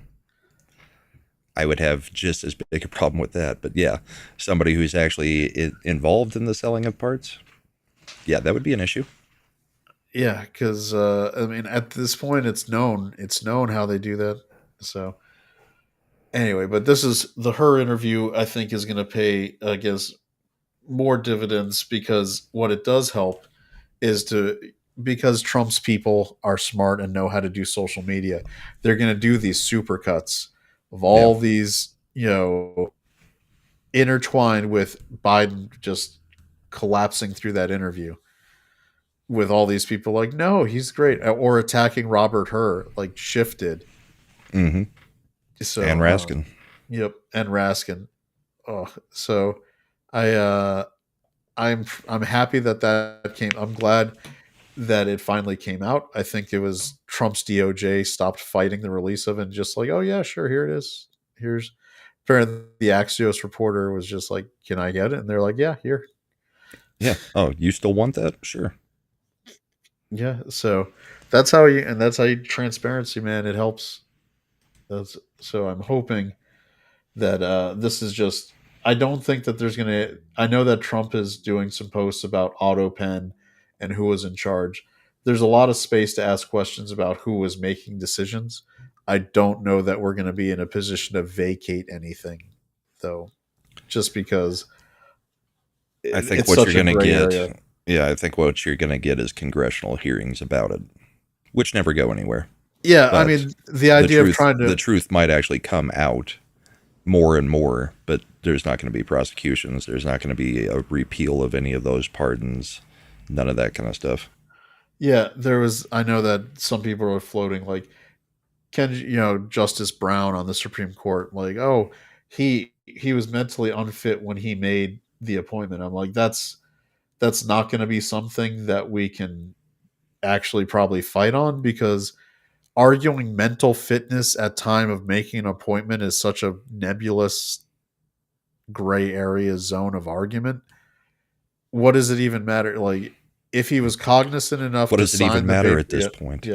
I would have just as big a problem with that. But yeah, somebody who's actually involved in the selling of parts, yeah, that would be an issue. Yeah, because at this point, it's known how they do that. So anyway, but this is her interview. I think is going to pay, I guess, more dividends because what it does help is because Trump's people are smart and know how to do social media. They're going to do these supercuts of all these, intertwined with Biden just collapsing through that interview. With all these people like, no, he's great. Or attacking Robert Hur, like shifted. Mm-hmm. So, and Raskin. Yep. And Raskin. Oh, so I'm happy that came. I'm glad that it finally came out. I think it was Trump's DOJ stopped fighting the release of it and just like, oh yeah, sure. Here it is. Apparently the Axios reporter was just like, can I get it? And they're like, yeah, here. Yeah. Oh, you still want that? Sure. Yeah, so that's how transparency, man. It helps. So I'm hoping that this is just. I don't think that there's gonna. I know that Trump is doing some posts about AutoPen and who was in charge. There's a lot of space to ask questions about who was making decisions. I don't know that we're going to be in a position to vacate anything, though, just because. I think what you're going to get. Area. Yeah, I think what you're going to get is congressional hearings about it, which never go anywhere. Yeah, but I mean, the idea of trying to... The truth might actually come out more and more, but there's not going to be prosecutions. There's not going to be a repeal of any of those pardons. None of that kind of stuff. Yeah, I know that some people are floating, like, Justice Brown on the Supreme Court, like, oh, he was mentally unfit when he made the appointment. I'm like, that's not going to be something that we can actually probably fight on because arguing mental fitness at time of making an appointment is such a nebulous gray area zone of argument. What does it even matter? Like, if he was cognizant enough What to does it even sign the matter paper, at this point?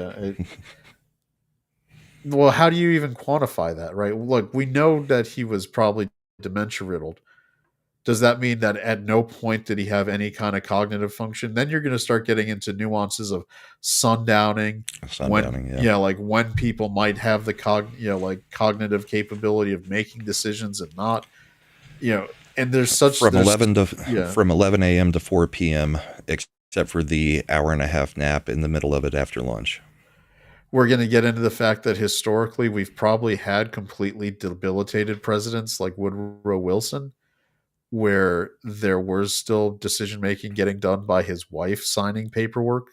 Well, how do you even quantify that, right? Look, we know that he was probably dementia riddled. Does that mean that at no point did he have any kind of cognitive function? Then you're going to start getting into nuances of sundowning, like when people might have the cognitive capability of making decisions and not, and there's such from there's, 11 a.m. to 4 p.m. except for the hour and a half nap in the middle of it after lunch. We're going to get into the fact that historically we've probably had completely debilitated presidents like Woodrow Wilson, where there was still decision making getting done by his wife signing paperwork,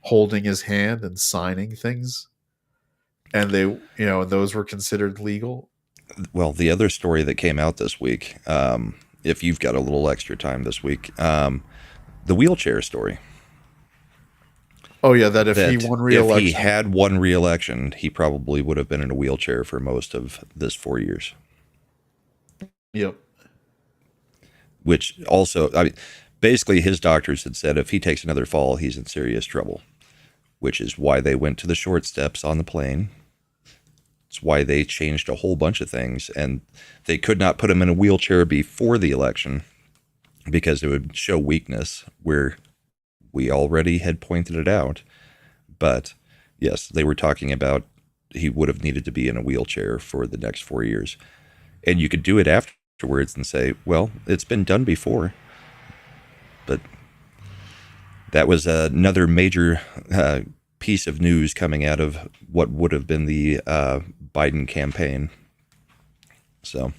holding his hand and signing things. And those were considered legal. Well, the other story that came out this week, if you've got a little extra time this week, the wheelchair story. Oh yeah, that if he won re-election, if he had won re-election, he probably would have been in a wheelchair for most of this 4 years. Yep. Which also, I mean, basically his doctors had said if he takes another fall, he's in serious trouble, which is why they went to the short steps on the plane. It's why they changed a whole bunch of things, and they could not put him in a wheelchair before the election because it would show weakness, where we already had pointed it out. But yes, they were talking about he would have needed to be in a wheelchair for the next 4 years. And you could do it afterwards and say, well, it's been done before. But that was another major piece of news coming out of what would have been the Biden campaign. So.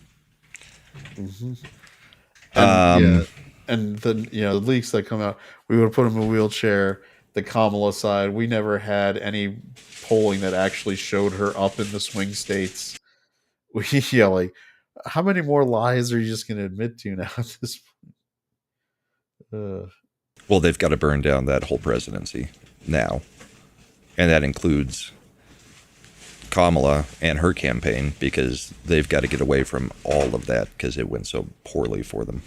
Mm-hmm. And then, the leaks that come out, we would have put him in a wheelchair. The Kamala side, we never had any polling that actually showed her up in the swing states. Like, how many more lies are you just going to admit to now at this point? Well, they've got to burn down that whole presidency now. And that includes Kamala and her campaign, because they've got to get away from all of that because it went so poorly for them.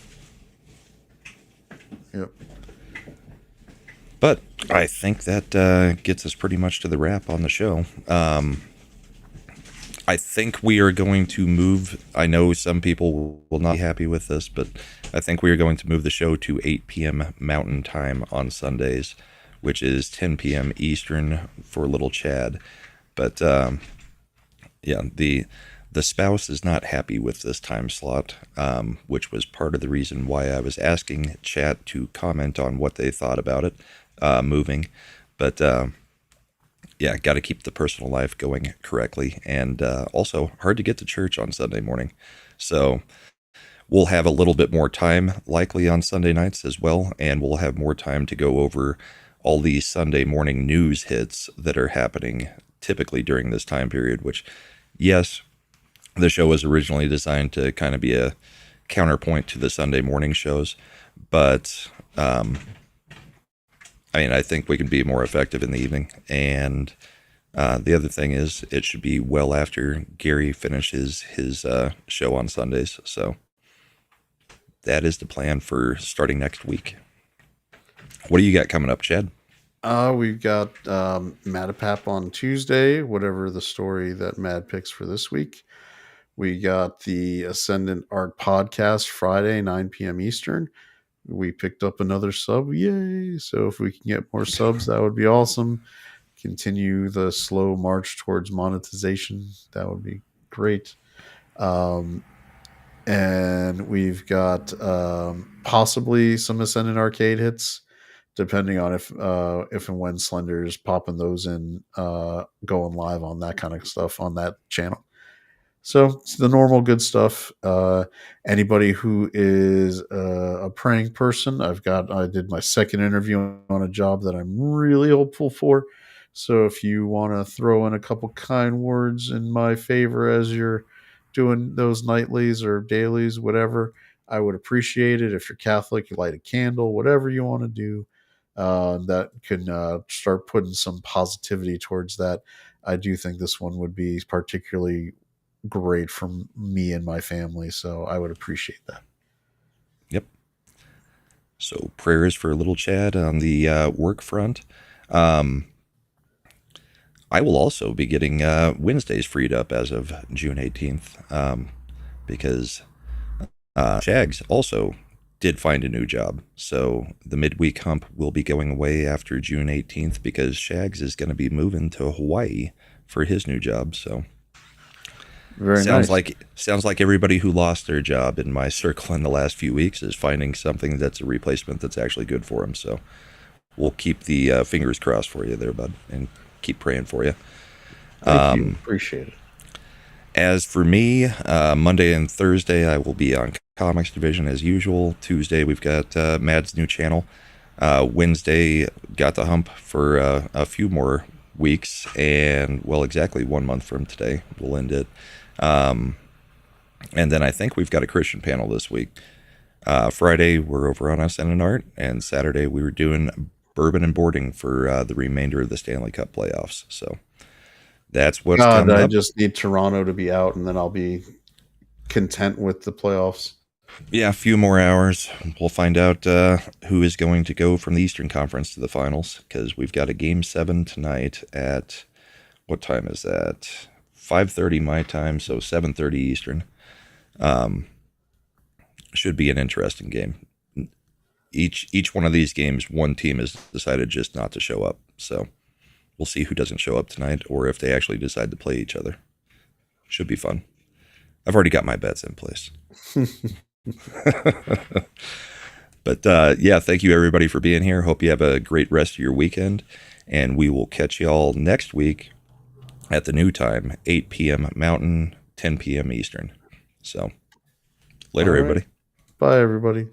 Yep. But I think that gets us pretty much to the wrap on the show. I think we are going to move. I know some people will not be happy with this, but I think we are going to move the show to 8 p.m. Mountain Time on Sundays, which is 10 p.m. Eastern for little Chad. But yeah, the spouse is not happy with this time slot, which was part of the reason why I was asking chat to comment on what they thought about it moving. But yeah, got to keep the personal life going correctly, and also hard to get to church on Sunday morning. So we'll have a little bit more time likely on Sunday nights as well, and we'll have more time to go over all these Sunday morning news hits that are happening typically during this time period, which, yes, the show was originally designed to kind of be a counterpoint to the Sunday morning shows, but I mean, I think we can be more effective in the evening. And the other thing is, it should be well after Gary finishes his show on Sundays. So that is the plan for starting next week. What do you got coming up, Chad? We've got Matapap on Tuesday, whatever the story that Mad picks for this week. We got the Ascendant Art Podcast Friday, 9 p.m. Eastern. We picked up another sub. Yay. So if we can get more subs, that would be awesome. Continue the slow march towards monetization. That would be great. And we've got possibly some Ascendant Arcade hits, depending on if and when Slender's popping those in, going live on that kind of stuff on that channel. So it's the normal good stuff. Anybody who is a praying person, I did my second interview on a job that I'm really hopeful for. So if you want to throw in a couple kind words in my favor as you're doing those nightlies or dailies, whatever, I would appreciate it. If you're Catholic, you light a candle, whatever you want to do, that can start putting some positivity towards that. I do think this one would be particularly great for me and my family. So I would appreciate that. Yep. So prayers for little Chad on the work front. I will also be getting Wednesdays freed up as of June 18th because Shags also did find a new job. So the midweek hump will be going away after June 18th because Shags is going to be moving to Hawaii for his new job. So Very sounds nice. sounds like everybody who lost their job in my circle in the last few weeks is finding something that's a replacement that's actually good for them. So we'll keep the fingers crossed for you there, bud, and keep praying for you. Thank you. Appreciate it. As for me, Monday and Thursday, I will be on Comics Division as usual. Tuesday, we've got Mad's new channel. Wednesday, got the hump for a few more weeks, and, well, exactly 1 month from today, we'll end it. And then I think we've got a Christian panel this week. Friday, we're over on Us and Art, and Saturday, we were doing bourbon and boarding for the remainder of the Stanley Cup playoffs. So that's what's coming I up. just need Toronto to be out, and then I'll be content with the playoffs. Yeah, a few more hours. We'll find out who is going to go from the Eastern Conference to the finals, because we've got a Game 7 tonight at, what time is that? 5:30 my time, so 7:30 Eastern. Should be an interesting game. Each one of these games, one team has decided just not to show up. So we'll see who doesn't show up tonight, or if they actually decide to play each other. Should be fun. I've already got my bets in place. But yeah, thank you everybody for being here. Hope you have a great rest of your weekend, and we will catch y'all next week at the new time, 8 p.m. Mountain, 10 p.m. Eastern. So later, All right. everybody. Bye, everybody.